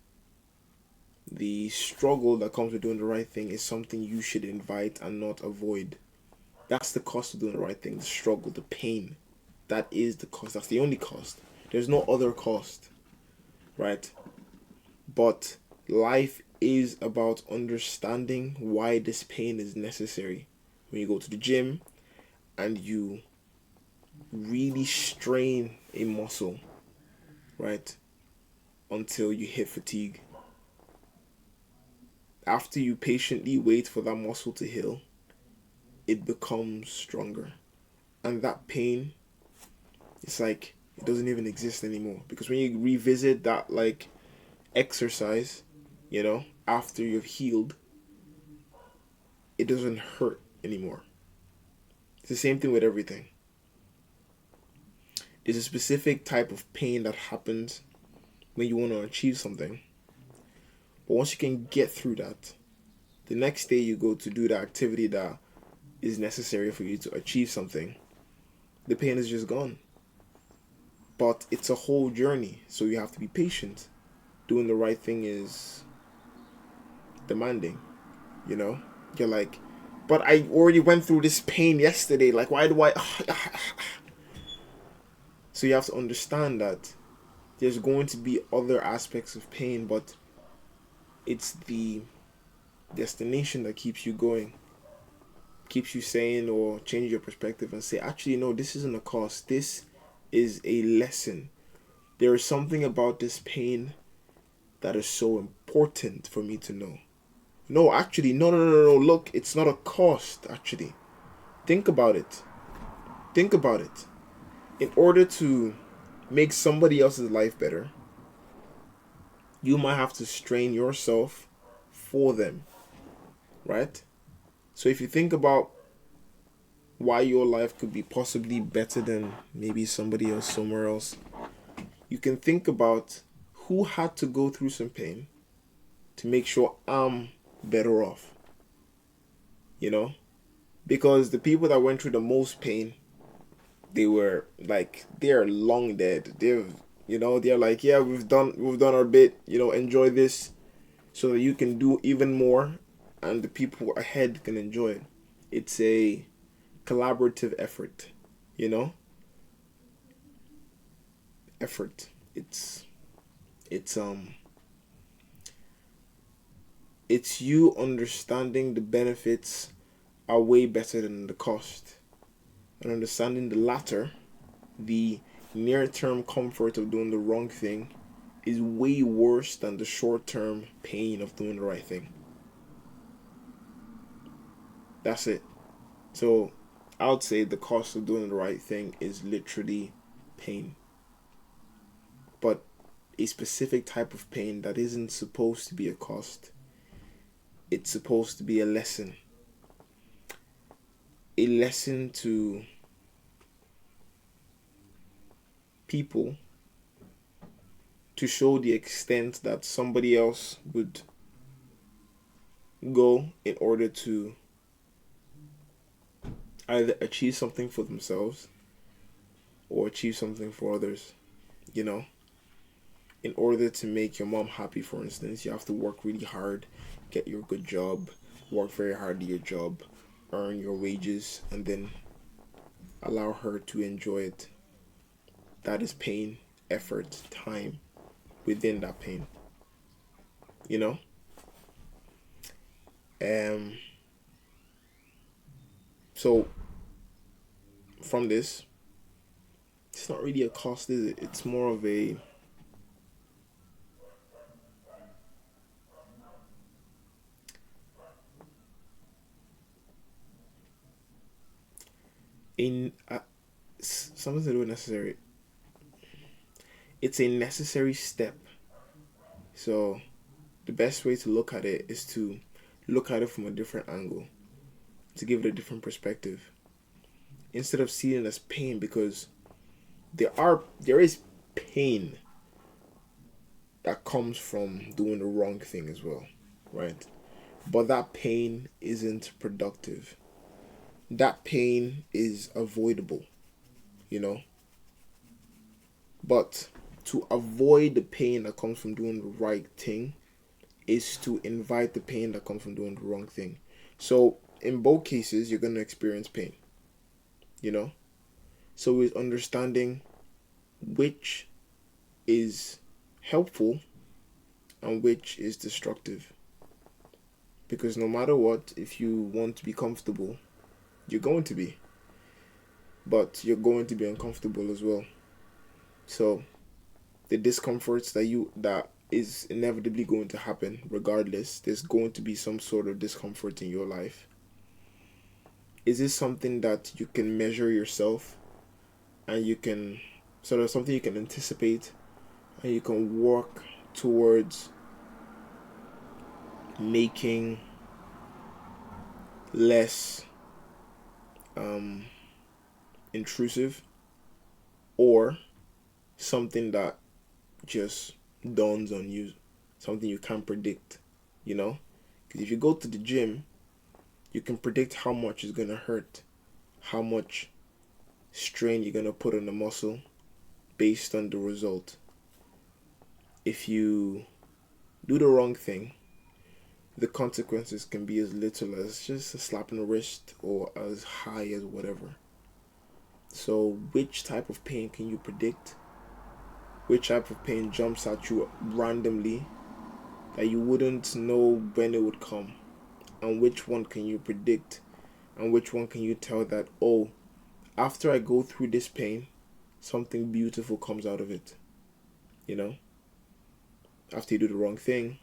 the struggle that comes with doing the right thing is something you should invite and not avoid. That's the cost of doing the right thing. The struggle, the pain. That is the cost. That's the only cost. There's no other cost. Right? But life is about understanding why this pain is necessary. When you go to the gym and you really strain a muscle, right? Until you hit fatigue. After you patiently wait for that muscle to heal, it becomes stronger. And that pain, it's like it doesn't even exist anymore. Because when you revisit that exercise, after you've healed, it doesn't hurt anymore. It's the same thing with everything. There's a specific type of pain that happens when you want to achieve something. But once you can get through that, the next day you go to do the activity that is necessary for you to achieve something, the pain is just gone. But it's a whole journey, so you have to be patient. Doing the right thing is demanding, You're like, but I already went through this pain yesterday. Like, why do I... So you have to understand that there's going to be other aspects of pain, but it's the destination that keeps you going. Keeps you saying or change your perspective and say, actually, no, this isn't a cost. This is a lesson. There is something about this pain that is so important for me to know. No, actually, no. Look, it's not a cost, actually. Think about it. In order to make somebody else's life better, you might have to strain yourself for them, right? So if you think about why your life could be possibly better than maybe somebody else somewhere else, you can think about who had to go through some pain to make sure I'm better off. Because the people that went through the most pain, they're long dead. They're like, yeah, we've done our bit, enjoy this so that you can do even more and the people ahead can enjoy it. It's a collaborative effort, effort. It's It's you understanding the benefits are way better than the cost. And understanding the latter, the near term comfort of doing the wrong thing, is way worse than the short term pain of doing the right thing. That's it. So I would say the cost of doing the right thing is literally pain. But a specific type of pain that isn't supposed to be a cost. It's supposed to be a lesson. A lesson to people to show the extent that somebody else would go in order to either achieve something for themselves or achieve something for others. You know, in order to make your mom happy, for instance, you have to work really hard, get your good job, work very hard at your job, earn your wages, and then allow her to enjoy it. That is pain, effort, time within that pain. You know? So from this, it's not really a cost, is it? It's more of a something to do with necessary. It's a necessary step. So the best way to look at it is to look at it from a different angle, to give it a different perspective, instead of seeing it as pain, because there is pain that comes from doing the wrong thing as well, right? But that pain isn't productive. That pain is avoidable, you know? But to avoid the pain that comes from doing the right thing is to invite the pain that comes from doing the wrong thing. So in both cases, you're going to experience pain, you know? So it's understanding which is helpful and which is destructive. Because no matter what, if you want to be comfortable, you're going to be. But you're going to be uncomfortable as well. So the discomforts that is inevitably going to happen regardless, there's going to be some sort of discomfort in your life. Is this something that you can measure yourself and you can sort of something you can anticipate and you can work towards making less intrusive, or something that just dawns on you, something you can't predict, you know? Because if you go to the gym, you can predict how much is going to hurt, how much strain you're going to put on the muscle based on the result. If you do the wrong thing, the consequences can be as little as just a slap in the wrist or as high as whatever. So which type of pain can you predict? Which type of pain jumps at you randomly that you wouldn't know when it would come? And which one can you predict? And which one can you tell that, oh, after I go through this pain, something beautiful comes out of it? You know? After you do the wrong thing,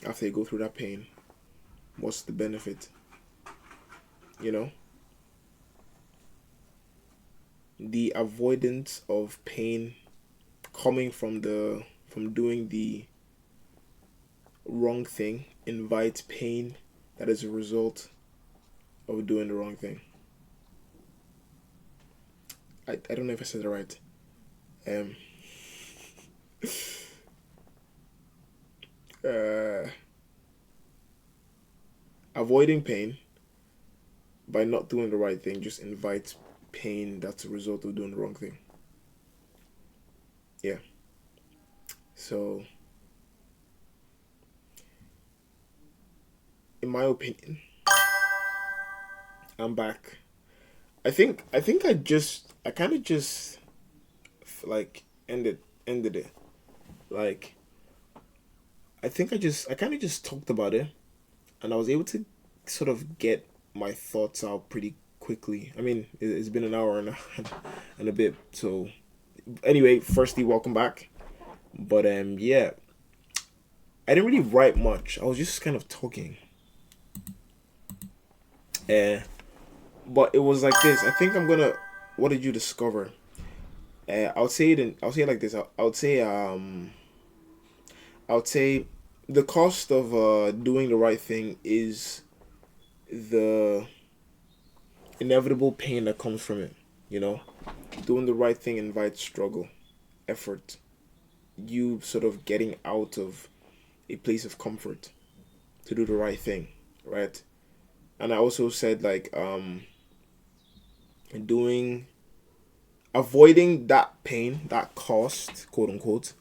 after you go through that pain, what's the benefit? You know? The avoidance of pain coming from doing the wrong thing invites pain that is a result of doing the wrong thing. I don't know if I said it right. Avoiding pain by not doing the right thing just invites pain that's a result of doing the wrong thing. Yeah. So, in my opinion, I'm back. I think I kind of just like ended it. Like I kind of just talked about it and I was able to sort of get my thoughts out pretty quickly. I mean, it's been an hour and a bit. So anyway, firstly, welcome back. But yeah, I didn't really write much. I was just kind of talking. But it was like this. I think I'm gonna. What did you discover? I'll say it like this. I would say the cost of doing the right thing is the inevitable pain that comes from it. You know, doing the right thing invites struggle, effort, you sort of getting out of a place of comfort to do the right thing, right? And I also said like doing avoiding that pain, that cost, quote unquote,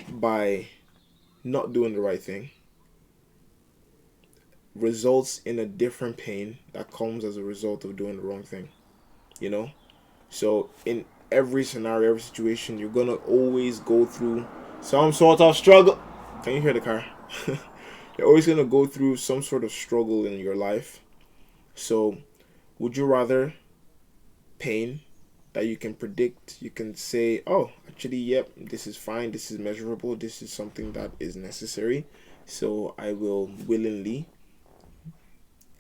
by not doing the right thing results in a different pain that comes as a result of doing the wrong thing. You know? So in every scenario, every situation, you're gonna always go through some sort of struggle. Can you hear the car? You're always gonna go through some sort of struggle in your life. So would you rather pain that you can predict, you can say, oh, actually, yep, this is fine, this is measurable, this is something that is necessary, so I will willingly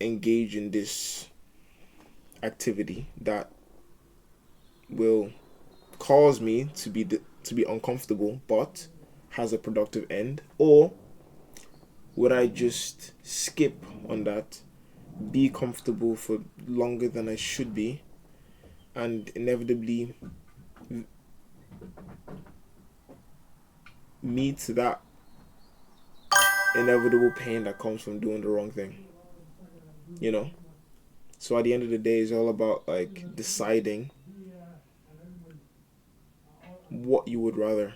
engage in this activity that will cause me to be uncomfortable but has a productive end? Or would I just skip on that, be comfortable for longer than I should be, and inevitably meet that inevitable pain that comes from doing the wrong thing? You know? So at the end of the day, it's all about like deciding what you would rather,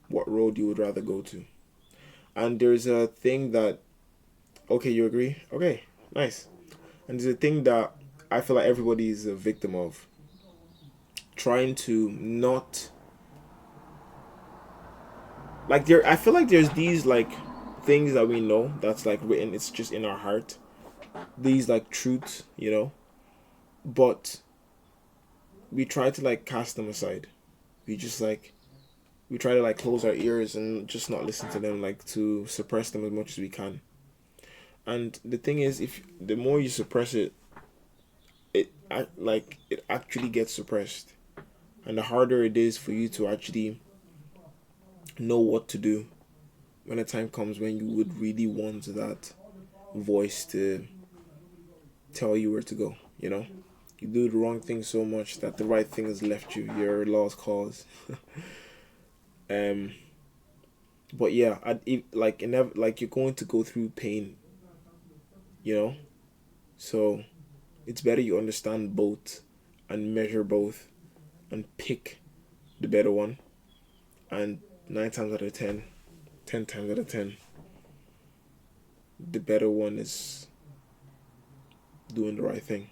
what road you would rather go to. And there's a thing that, okay, you agree? Okay, nice. And there's a thing that I feel like everybody is a victim of, trying to not, like, there, I feel like there's these like things that we know that's like written, it's just in our heart, these like truths, you know, but we try to like cast them aside. We just like, we try to like close our ears and just not listen to them, like to suppress them as much as we can. And the thing is, if the more you suppress it, it actually gets suppressed, and the harder it is for you to actually know what to do when the time comes when you would really want that voice to tell you where to go. You know, you do the wrong thing so much that the right thing has left you. You're lost cause. But yeah, like you're going to go through pain. You know, so it's better you understand both and measure both and pick the better one. And 9 times out of 10, 10 times out of 10, the better one is doing the right thing.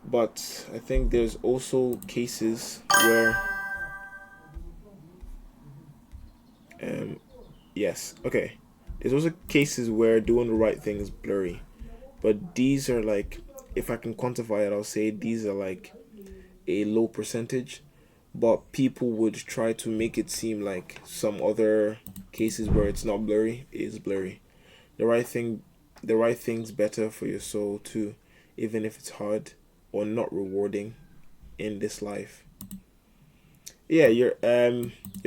But I think there's also cases where yes, okay. There's also cases where doing the right thing is blurry. But these are like, if I can quantify it, I'll say these are like a low percentage. But people would try to make it seem like some other cases where it's not blurry is blurry. The right thing's better for your soul too, even if it's hard or not rewarding in this life. Yeah, you're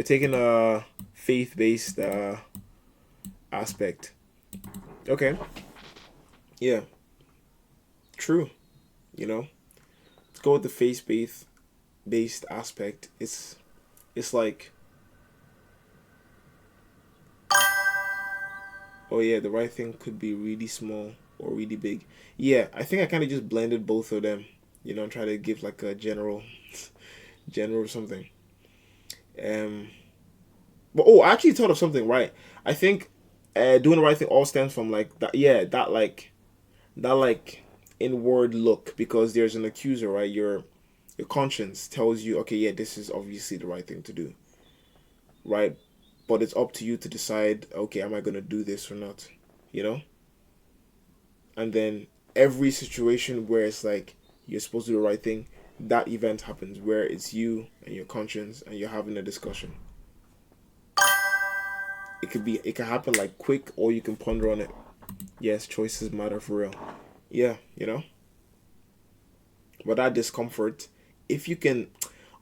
taking a faith-based aspect. Okay. Yeah. True. You know, let's go with the faith-based aspect. It's like, oh yeah, the right thing could be really small or really big. Yeah, I think I kind of just blended both of them. You know, try to give like a general something. But oh, I actually thought of something. Right, I think doing the right thing all stems from like that. Yeah, that like inward look, because there's an accuser, right? Your conscience tells you, okay, yeah, this is obviously the right thing to do, right? but it's up to you to decide, okay, am I going to do this or not? You know? And then every situation where it's like you're supposed to do the right thing, that event happens where it's you and your conscience and you're having a discussion. It can happen like quick, or you can ponder on it. Yes, choices matter for real. Yeah, you know? But that discomfort, if you can,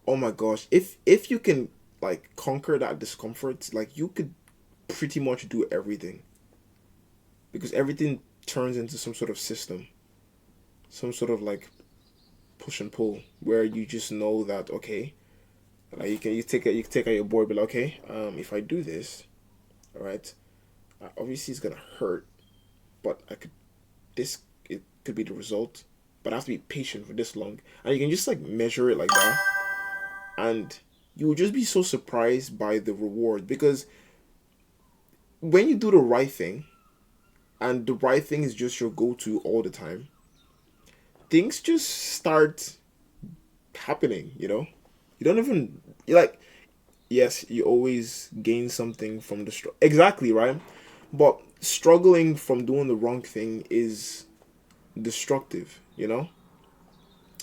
oh my gosh, if you can like conquer that discomfort, like you could pretty much do everything. Because everything turns into some sort of system. Some sort of like push and pull where you just know that, okay, like you take out your board, be like, okay, if I do this, all right, obviously it's gonna hurt, but it could be the result, but I have to be patient for this long, and you can just like measure it like that, and you will just be so surprised by the reward, because when you do the right thing, and the right thing is just your go-to all the time, things just start happening, you know? You don't even, you like, yes, you always gain something from the struggle. Exactly, right? But struggling from doing the wrong thing is destructive, you know?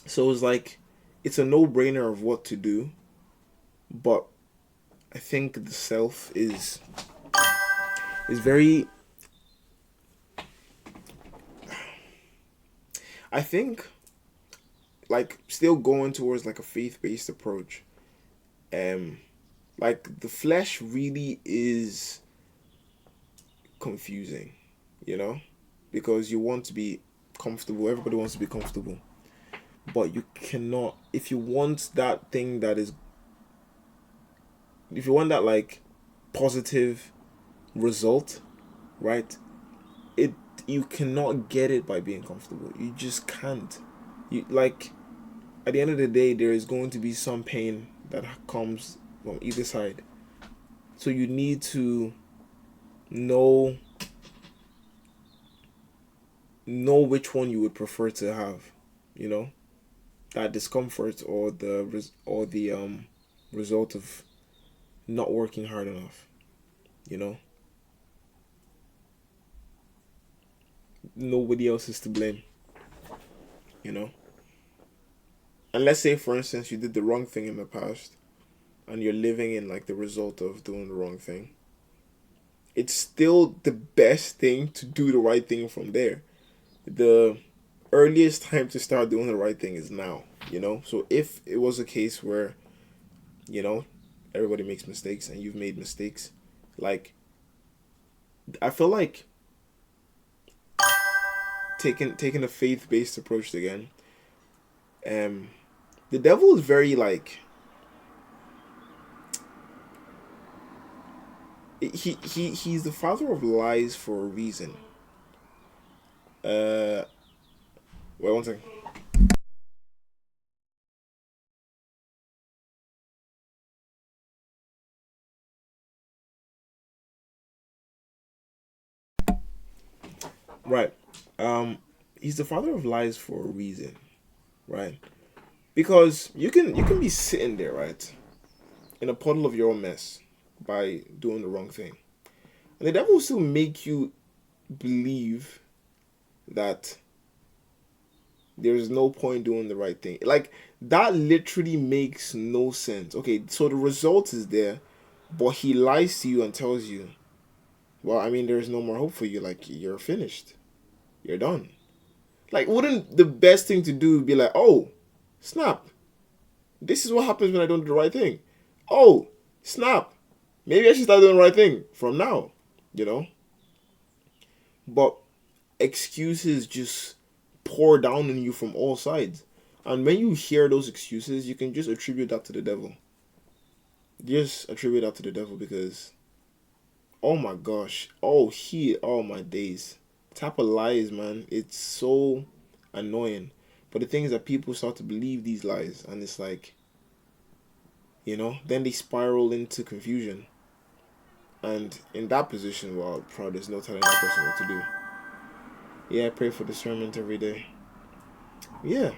So it's like, it's a no-brainer of what to do, but I think the self is very, I think, like, still going towards like a faith-based approach. Like the flesh really is confusing, you know, because you want to be comfortable. Everybody wants to be comfortable, but you cannot. If you want that thing that is, if you want that like positive result, right? It You cannot get it by being comfortable. You just can't. You like at the end of the day, there is going to be some pain that comes from either side. So you need to know which one you would prefer to have, you know, that discomfort or the result of not working hard enough, you know. Nobody else is to blame, you know. And let's say, for instance, you did the wrong thing in the past, and you're living in like the result of doing the wrong thing. It's still the best thing to do the right thing from there. The earliest time to start doing the right thing is now, you know. So if it was a case where, you know, everybody makes mistakes and you've made mistakes, like, I feel like taking a faith-based approach again, the devil is very like, he's the father of lies for a reason. Wait one second. Right. He's the father of lies for a reason, right? Because you can be sitting there, right, in a puddle of your own mess by doing the wrong thing. And the devil will still make you believe that there's no point doing the right thing. Like, that literally makes no sense. Okay, so the result is there, but he lies to you and tells you, well, I mean, there's no more hope for you. Like, you're finished. You're done. Like, wouldn't the best thing to do be like, oh, snap. This is what happens when I don't do the right thing. Oh, snap. Maybe I should start doing the right thing from now, you know? But excuses just pour down on you from all sides. And when you hear those excuses, you can just attribute that to the devil. Just attribute that to the devil because, oh my gosh, oh my days. Type of lies, man. It's so annoying. But the thing is that people start to believe these lies, and it's like, you know, then they spiral into confusion. And in that position, well, probably there's no telling that person what to do. Yeah, I pray for discernment every day. Yeah,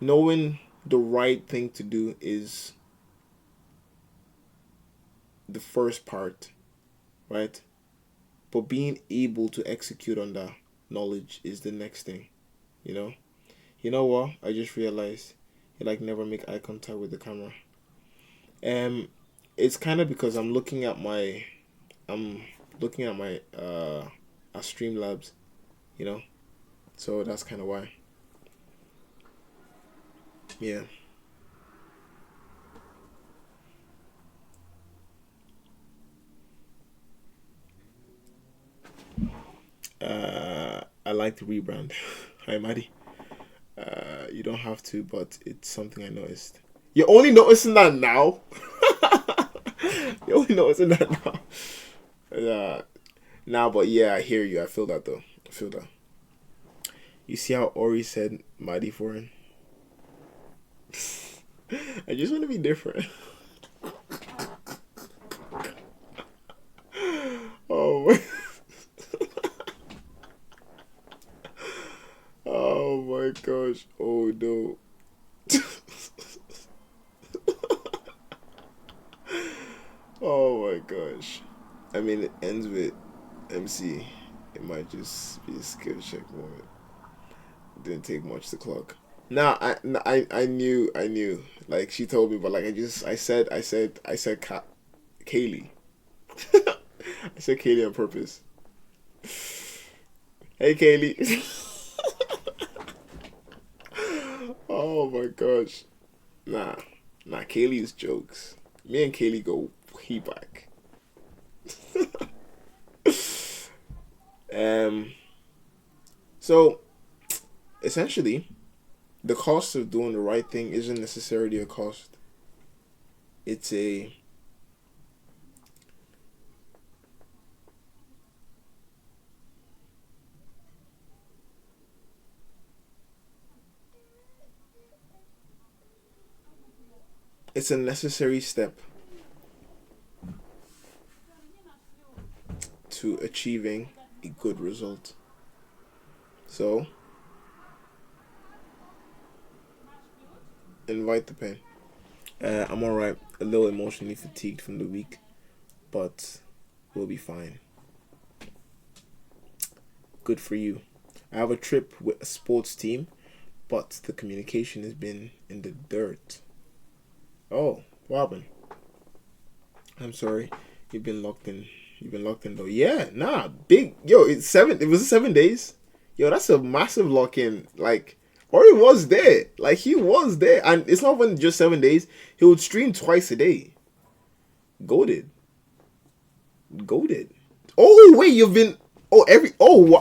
knowing the right thing to do is the first part, right? But being able to execute on that knowledge is the next thing, you know? You know what? I just realized you like never make eye contact with the camera. It's kind of because I'm looking at my at Streamlabs, you know? So that's kind of why. Yeah. I like the rebrand. Hi, Maddie. You don't have to, but it's something I noticed. You're only noticing that now? You're only noticing that now? Nah, but yeah, I hear you. I feel that, though. I feel that. You see how Ori said Maddie foreign? I just want to be different. Oh my. Oh my gosh. Oh no. Oh my gosh. I mean, it ends with MC. It might just be a skill check moment. It didn't take much to clock. Nah, I knew. Like, she told me, but like, I said, Kaylee. I said Kaylee on purpose. Hey, Kaylee. Oh my gosh. Nah, Kaylee's jokes. Me and Kaylee go way back. So essentially, the cost of doing the right thing isn't necessarily a cost. It's a necessary step to achieving a good result. So, invite the pain. I'm alright. A little emotionally fatigued from the week, but we'll be fine. Good for you. I have a trip with a sports team, but the communication has been in the dirt. Oh, what happened? I'm sorry. You've been locked in. Though. Yeah, nah, big. Yo, it was 7 days. Yo, that's a massive lock in. Like, Ori was there. Like, he was there. And it's not even just 7 days. He would stream twice a day. Goated. Oh, wait, you've been. Oh,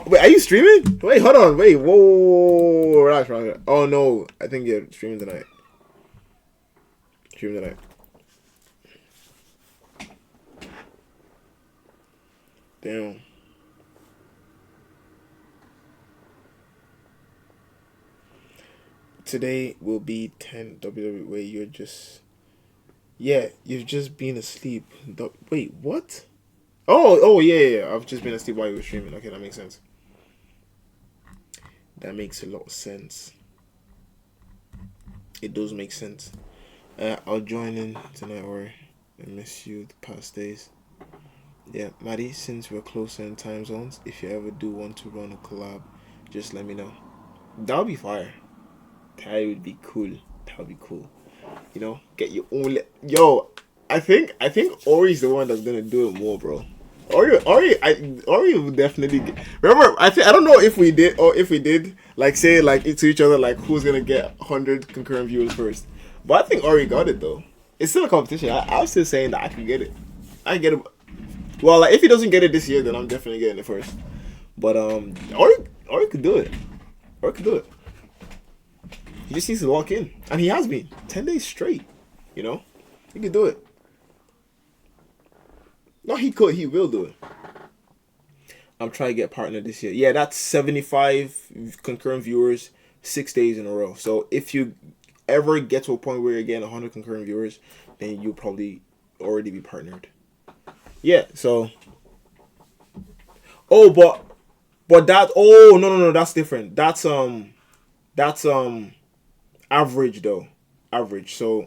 wait, are you streaming? Wait, hold on. Wait, whoa. Relax. Oh, no. I think you're streaming tonight. Damn. Today will be 10 WWE. Wait, you've just been asleep. Wait, what? Oh, yeah. I've just been asleep while you were streaming. Okay, that makes sense. That makes a lot of sense. It does make sense. I'll join in tonight, or I miss you the past days. Yeah, Maddie, since we're closer in time zones, if you ever do want to run a collab, just let me know. That would be fire. That would be cool. You know, get your own. Yo, I think Ori's the one that's gonna do it more, bro. Ori would definitely remember. I don't know if we did like say like to each other like who's gonna get 100 concurrent viewers first. But I think Ori got it though. It's still a competition. I'm still saying that I can get it. I can get it. Well, like if he doesn't get it this year, then I'm definitely getting it first. But Ori could do it. He just needs to lock in, and he has been 10 days straight. You know, he could do it. No, he could. He will do it. I'm trying to get partner this year. Yeah, that's 75 concurrent viewers, 6 days in a row. So if you ever get to a point where you're getting 100 concurrent viewers, then you'll probably already be partnered. Yeah. So. Oh, but that. Oh no, that's different. That's average though. Average. So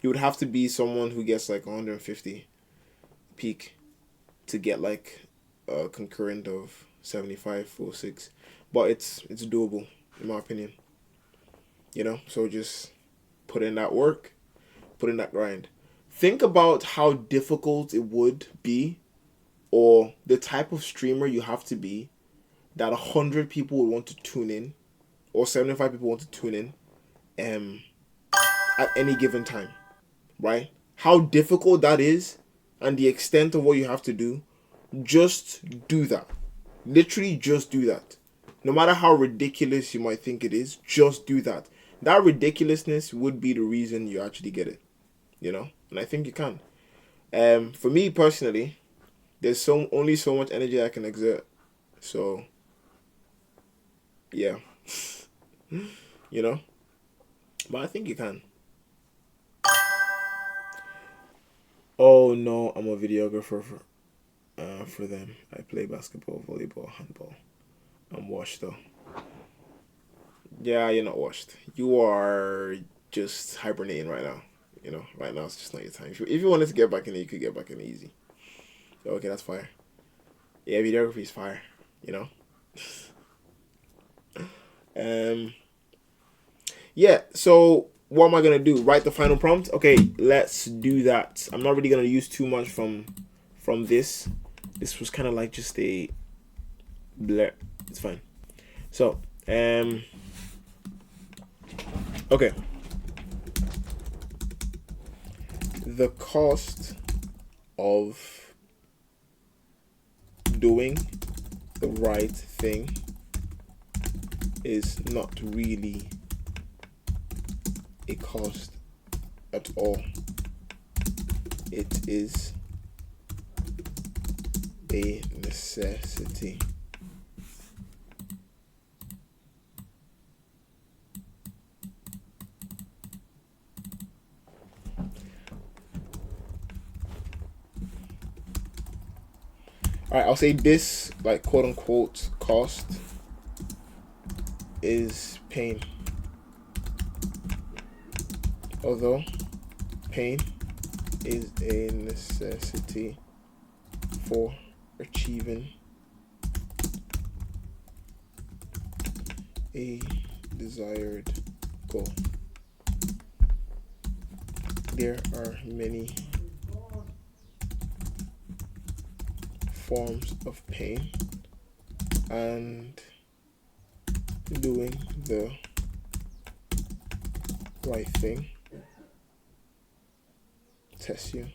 you would have to be someone who gets like 150. peak to get like a concurrent of 75 or 6, but it's doable in my opinion. So just put in that work, put in that grind. Think about how difficult it would be, or the type of streamer you have to be, that 100 people would want to tune in, or 75 people want to tune in, at any given time, right? How difficult that is, and the extent of what you have to do. Just do that. Literally, just do that. No matter how ridiculous you might think it is, just do that. That ridiculousness would be the reason you actually get it, and I think you can. For me personally, there's only so much energy I can exert, so yeah. But I think you can. Oh no, I'm a videographer for them. I play basketball, volleyball, handball. I'm washed though. Yeah, you're not washed. You are just hibernating right now. Right now it's just not your time. If you wanted to get back in it, you could get back in it easy. So, okay, that's fire. Yeah, videography is fire. Yeah, so what am I gonna do? Write the final prompt? Okay, let's do that. I'm not really gonna use too much from this. This was kind of like just a blur. It's fine. So, okay. The cost of doing the right thing is not really a cost at all. It is a necessity. Alright, I'll say this, like, quote unquote cost is pain. Although pain is a necessity for achieving a desired goal. There are many forms of pain, and doing the right thing tests you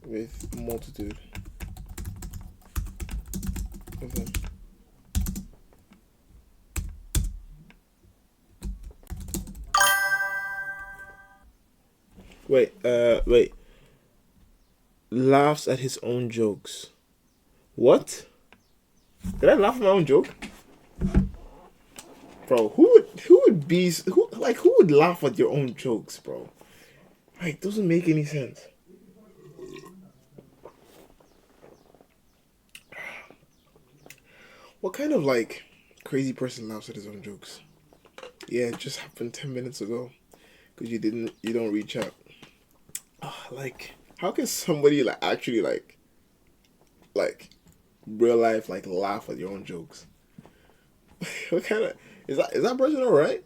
with a multitude of them. Wait. Laughs at his own jokes. What? Did I laugh at my own joke? Bro, who would laugh at your own jokes, bro? Like, doesn't make any sense. What kind of like crazy person laughs at his own jokes? Yeah, it just happened 10 minutes ago because you don't reach out. Like, how can somebody like actually like real life like laugh at your own jokes? What kind of is that person alright?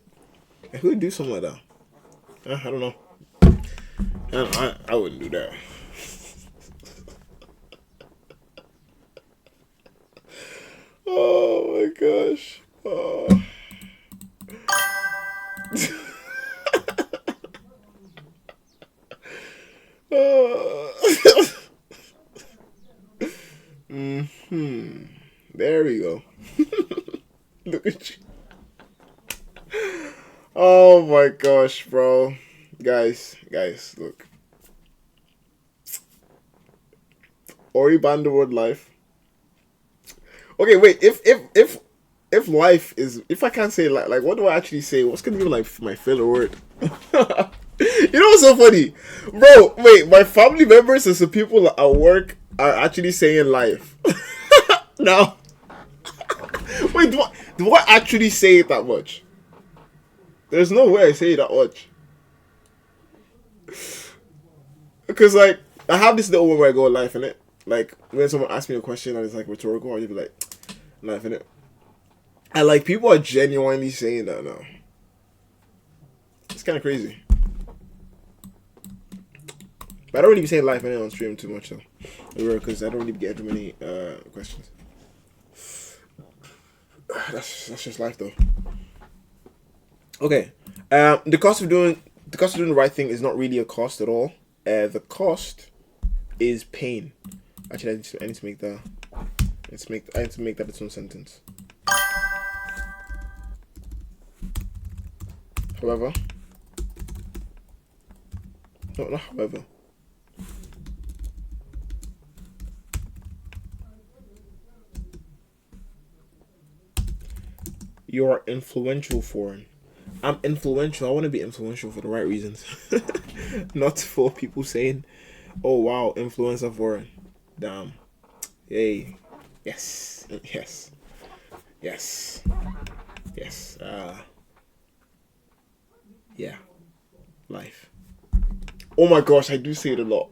Who would do something like that? I don't know. I wouldn't do that. Oh my gosh. Oh. There we go. Look at you. Oh my gosh, bro. Guys, look. Ori banned the word life. Okay, wait. If life is, if I can't say like what do I actually say? What's gonna be like my filler word? You know what's so funny, bro? Wait, my family members and some people at work are actually saying life. Now, wait, do I actually say it that much? There's no way I say it that much. Because like I have this little one where I go life in it. Like when someone asks me a question and it's like rhetorical, I'll just be like, life in it. And like people are genuinely saying that now. It's kind of crazy. But I don't really be saying life in it on stream too much though, because I don't really get too many questions. That's just life though. Okay, the cost of doing the right thing is not really a cost at all. The cost is pain. Actually, I need to make that. I need to make that its own sentence. However, no, not however. You are influential foreign. I'm influential. I want to be influential for the right reasons. Not for people saying, oh wow, influencer foreign. Damn. Yay. Yes. Yes. Yes. Yes. Yeah. Life. Oh my gosh, I do say it a lot.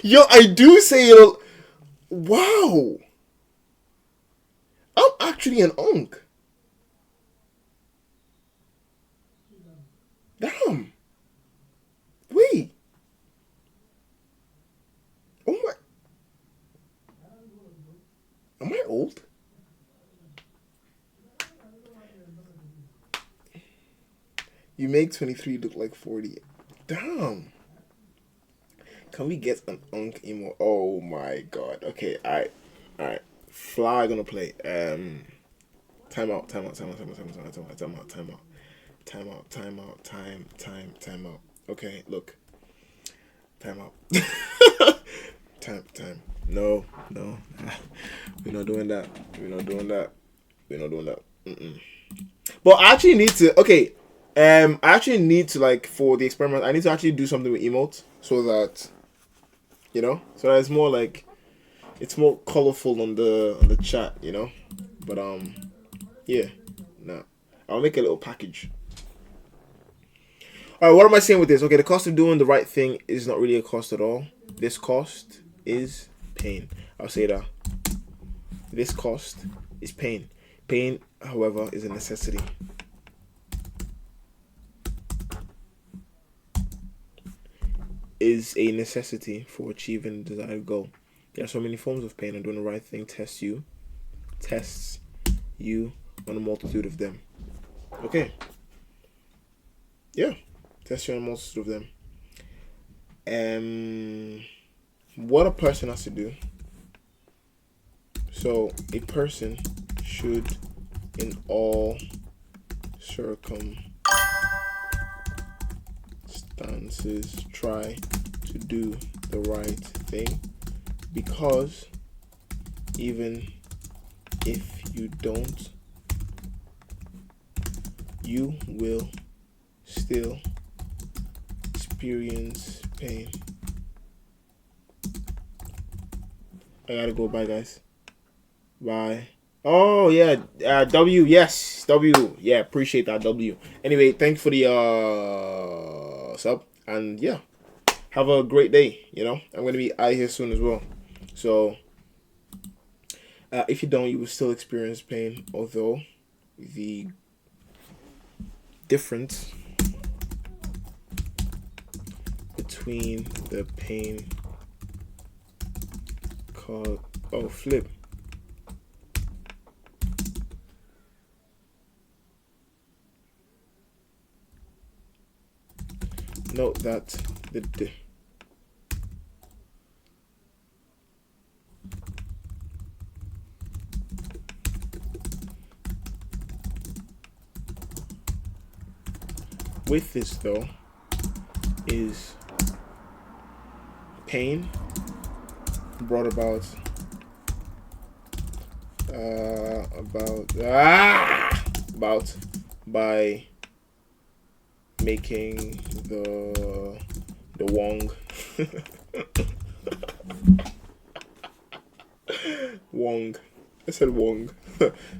Yo, I do say it a lot. Wow. I'm actually an unk. Damn. Wait. Oh my. Am I old? You make 23 look like 40. Damn. Can we get an unk emo? Oh my god. Okay, alright. Fly gonna play. Time out. Okay, look. Time out. Time. No. We're not doing that. Mm-mm. But I actually need to. Okay. I actually need to, like, for the experiment, I need to actually do something with emotes so that, you know, so that it's more like, it's more colorful on the chat, you know. But yeah, no, I'll make a little package. All right, what am I saying with this? Okay, the cost of doing the right thing is not really a cost at all. This cost is pain. I'll say that. This cost is pain. Pain, however, is a necessity. Is a necessity for achieving the desired goal. There are so many forms of pain, and doing the right thing tests you on a multitude of them. Okay. Yeah. Tests you on a multitude of them. What a person has to do. So a person should in all circumstances try to do the right thing, because even if you don't, you will still experience pain. I gotta go. Bye, guys. Bye. Oh yeah, W. Yes, W. Yeah, appreciate that, W. Anyway, thanks for the sub, and yeah, have a great day. You know, I'm gonna be out here soon as well. So, if you don't, you will still experience pain. Although the difference between the pain called flip. Note that the with this though is pain brought about by making the wrong wrong. I said wrong.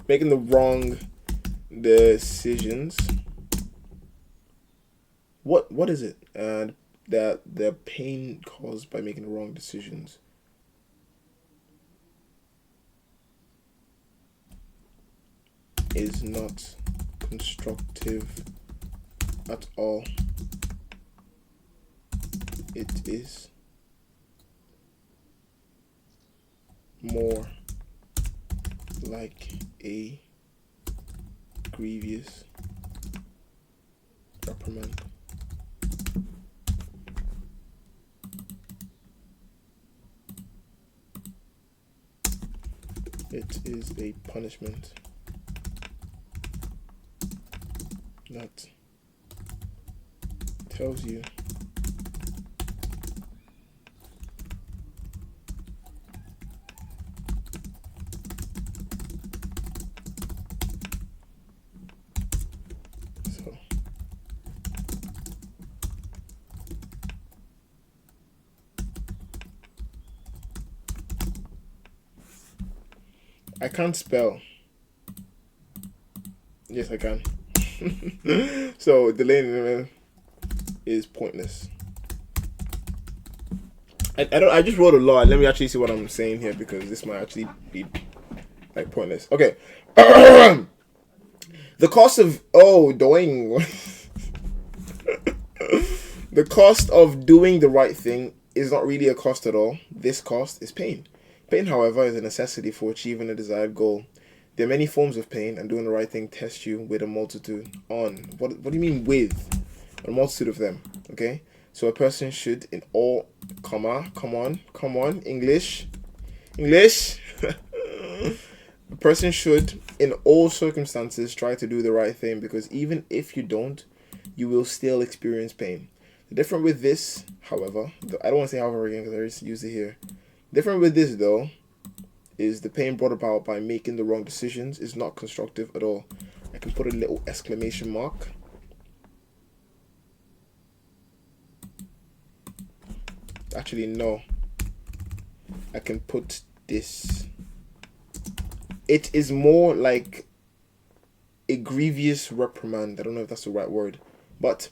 Making the wrong decisions. What is it? that the pain caused by making the wrong decisions is not constructive at all. It is more like a grievous reprimand. It is a punishment that tells you so. I can't spell. Yes, I can. So delaying is pointless. I just wrote a lot. Let me actually see what I'm saying here, because this might actually be like pointless. Okay. The cost of doing the cost of doing the right thing is not really a cost at all. This cost is pain. Pain, however, is a necessity for achieving a desired goal. There are many forms of pain, and doing the right thing tests you with a multitude on. What do you mean with? A multitude of them, okay? So a person should in all, come on, English. A person should in all circumstances try to do the right thing, because even if you don't, you will still experience pain. The difference with this, however, I don't want to say however again because I just used it here. Different with this though, is the pain brought about by making the wrong decisions is not constructive at all. I can put a little exclamation mark. Actually, no. I can put this. It is more like a grievous reprimand. I don't know if that's the right word, but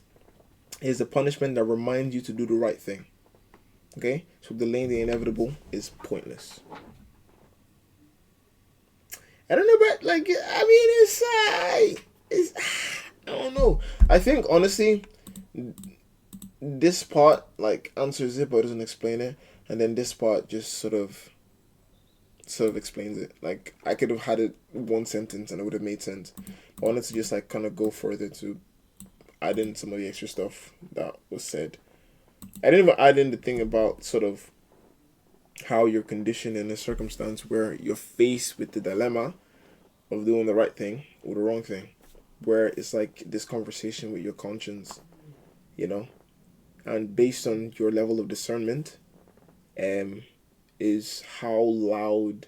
it's a punishment that reminds you to do the right thing. Okay? So delaying the inevitable is pointless. I don't know, but like, I mean, it's I don't know. I think honestly, this part like answers it but doesn't explain it, and then this part just sort of explains it. Like I could have had it one sentence and it would have made sense. I wanted to just like kind of go further to add in some of the extra stuff that was said. I didn't even add in the thing about sort of how you're conditioned in a circumstance where you're faced with the dilemma of doing the right thing or the wrong thing, where it's like this conversation with your conscience, you know, and based on your level of discernment, is how loud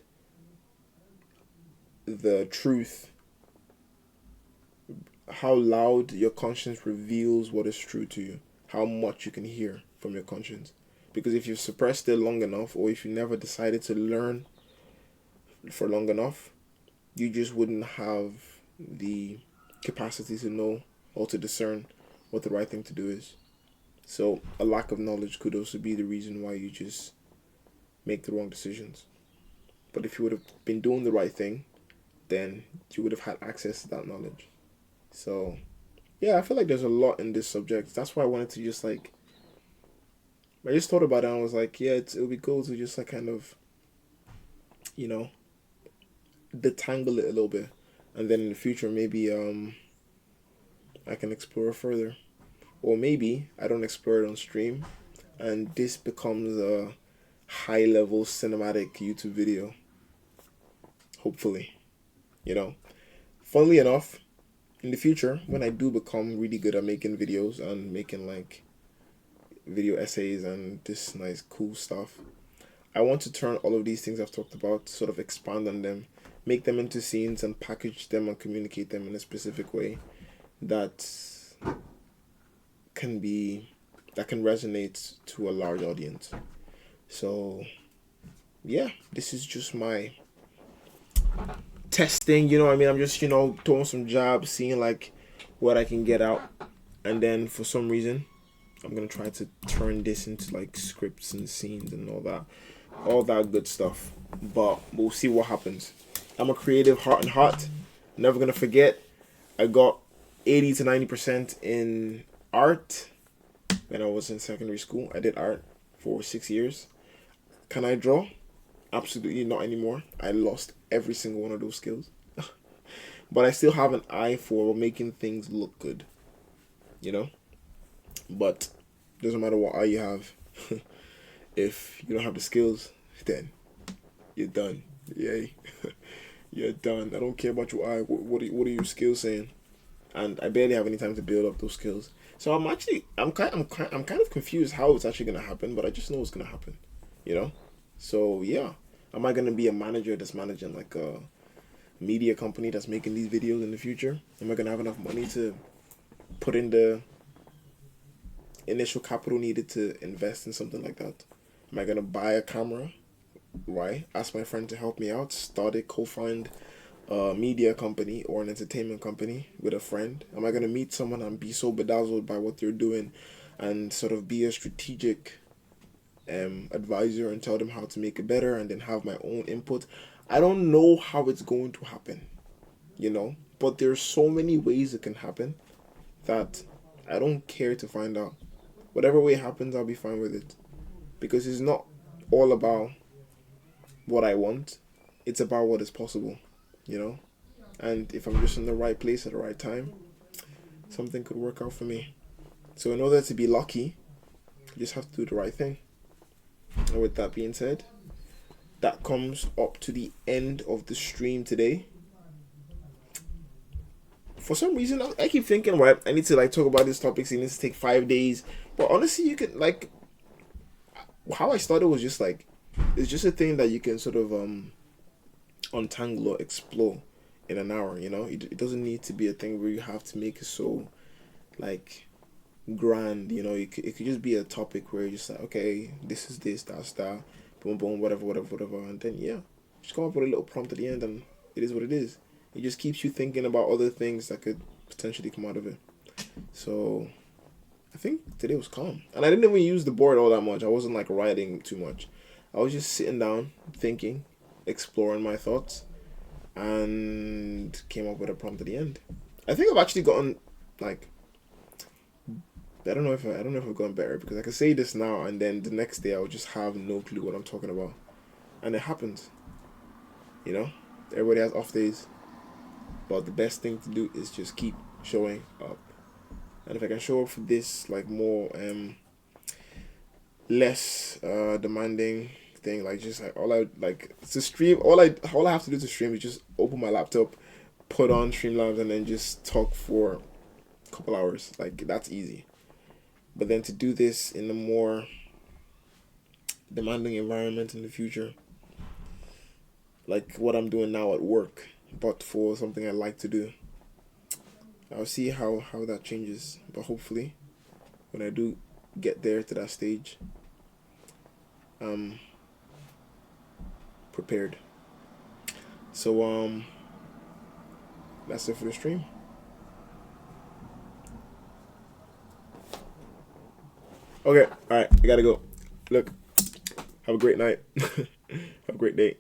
the truth, how loud your conscience reveals what is true to you, how much you can hear from your conscience. Because if you've suppressed it long enough, or if you never decided to learn for long enough, you just wouldn't have the capacity to know or to discern what the right thing to do is. So a lack of knowledge could also be the reason why you just make the wrong decisions. But if you would have been doing the right thing, then you would have had access to that knowledge. So yeah, I feel like there's a lot in this subject. That's why I wanted to just like, I just thought about it and I was like, yeah, it'll be cool to just like kind of, you know, detangle it a little bit, and then in the future maybe I can explore further, or maybe I don't explore it on stream and this becomes a high level cinematic YouTube video, hopefully, you know. Funnily enough, in the future when I do become really good at making videos and making like video essays and this nice cool stuff, I want to turn all of these things I've talked about, sort of expand on them, make them into scenes and package them and communicate them in a specific way that can resonate to a large audience. So yeah, this is just my testing, you know what I mean? I'm just, you know, throwing some jobs, seeing like what I can get out, and then for some reason I'm gonna try to turn this into like scripts and scenes and all that good stuff. But we'll see what happens. I'm a creative heart and heart. Never gonna forget. I got 80 to 90% in art when I was in secondary school. I did art for 6 years. Can I draw? Absolutely not anymore. I lost every single one of those skills. But I still have an eye for making things look good. You know? But doesn't matter what eye you have. If you don't have the skills, then you're done. Yay. You're done. I don't care about your eye. What are your skills saying? And I barely have any time to build up those skills. So I'm kind of confused how it's actually gonna happen, but I just know it's gonna happen. You know? So yeah. Am I gonna be a manager that's managing like a media company that's making these videos in the future? Am I gonna have enough money to put in the initial capital needed to invest in something like that? Am I gonna buy a camera? Right? Ask my friend to help me out. Co-fund a media company or an entertainment company with a friend. Am I gonna meet someone and be so bedazzled by what they're doing and sort of be a strategic advisor and tell them how to make it better and then have my own input? I don't know how it's going to happen, you know, but there's so many ways it can happen that I don't care to find out. Whatever way it happens, I'll be fine with it, because it's not all about what I want, it's about what is possible, you know. And if I'm just in the right place at the right time, something could work out for me. So in order to be lucky, you just have to do the right thing. And with that being said, that comes up to the end of the stream today. For some reason, I keep thinking, right, I need to like talk about these topics. It needs to take 5 days. But honestly, you can like, how I started was just like, it's just a thing that you can sort of untangle or explore in an hour. You know, it doesn't need to be a thing where you have to make it so like grand. You know, it could just be a topic where you're just like, okay, this is this, that's that, boom, boom, whatever, and then yeah, just come up with a little prompt at the end, and it is what it is. It just keeps you thinking about other things that could potentially come out of it. So I think today was calm, and I didn't even use the board all that much. I wasn't like writing too much. I was just sitting down, thinking, exploring my thoughts, and came up with a prompt at the end. I think I've actually gotten like, I don't know if I've gotten better, because I can say this now and then the next day I'll just have no clue what I'm talking about, and it happens. You know, everybody has off days, but the best thing to do is just keep showing up. And if I can show up for this like more less demanding thing, like just like all I have to do to stream is just open my laptop, put on Streamlabs, and then just talk for a couple hours. Like, that's easy. But then to do this in a more demanding environment in the future, like what I'm doing now at work, but for something I like to do, I'll see how that changes. But hopefully, when I do get there to that stage, I'm prepared. So that's it for the stream. Okay, all right, I gotta go. Look, have a great night. Have a great day.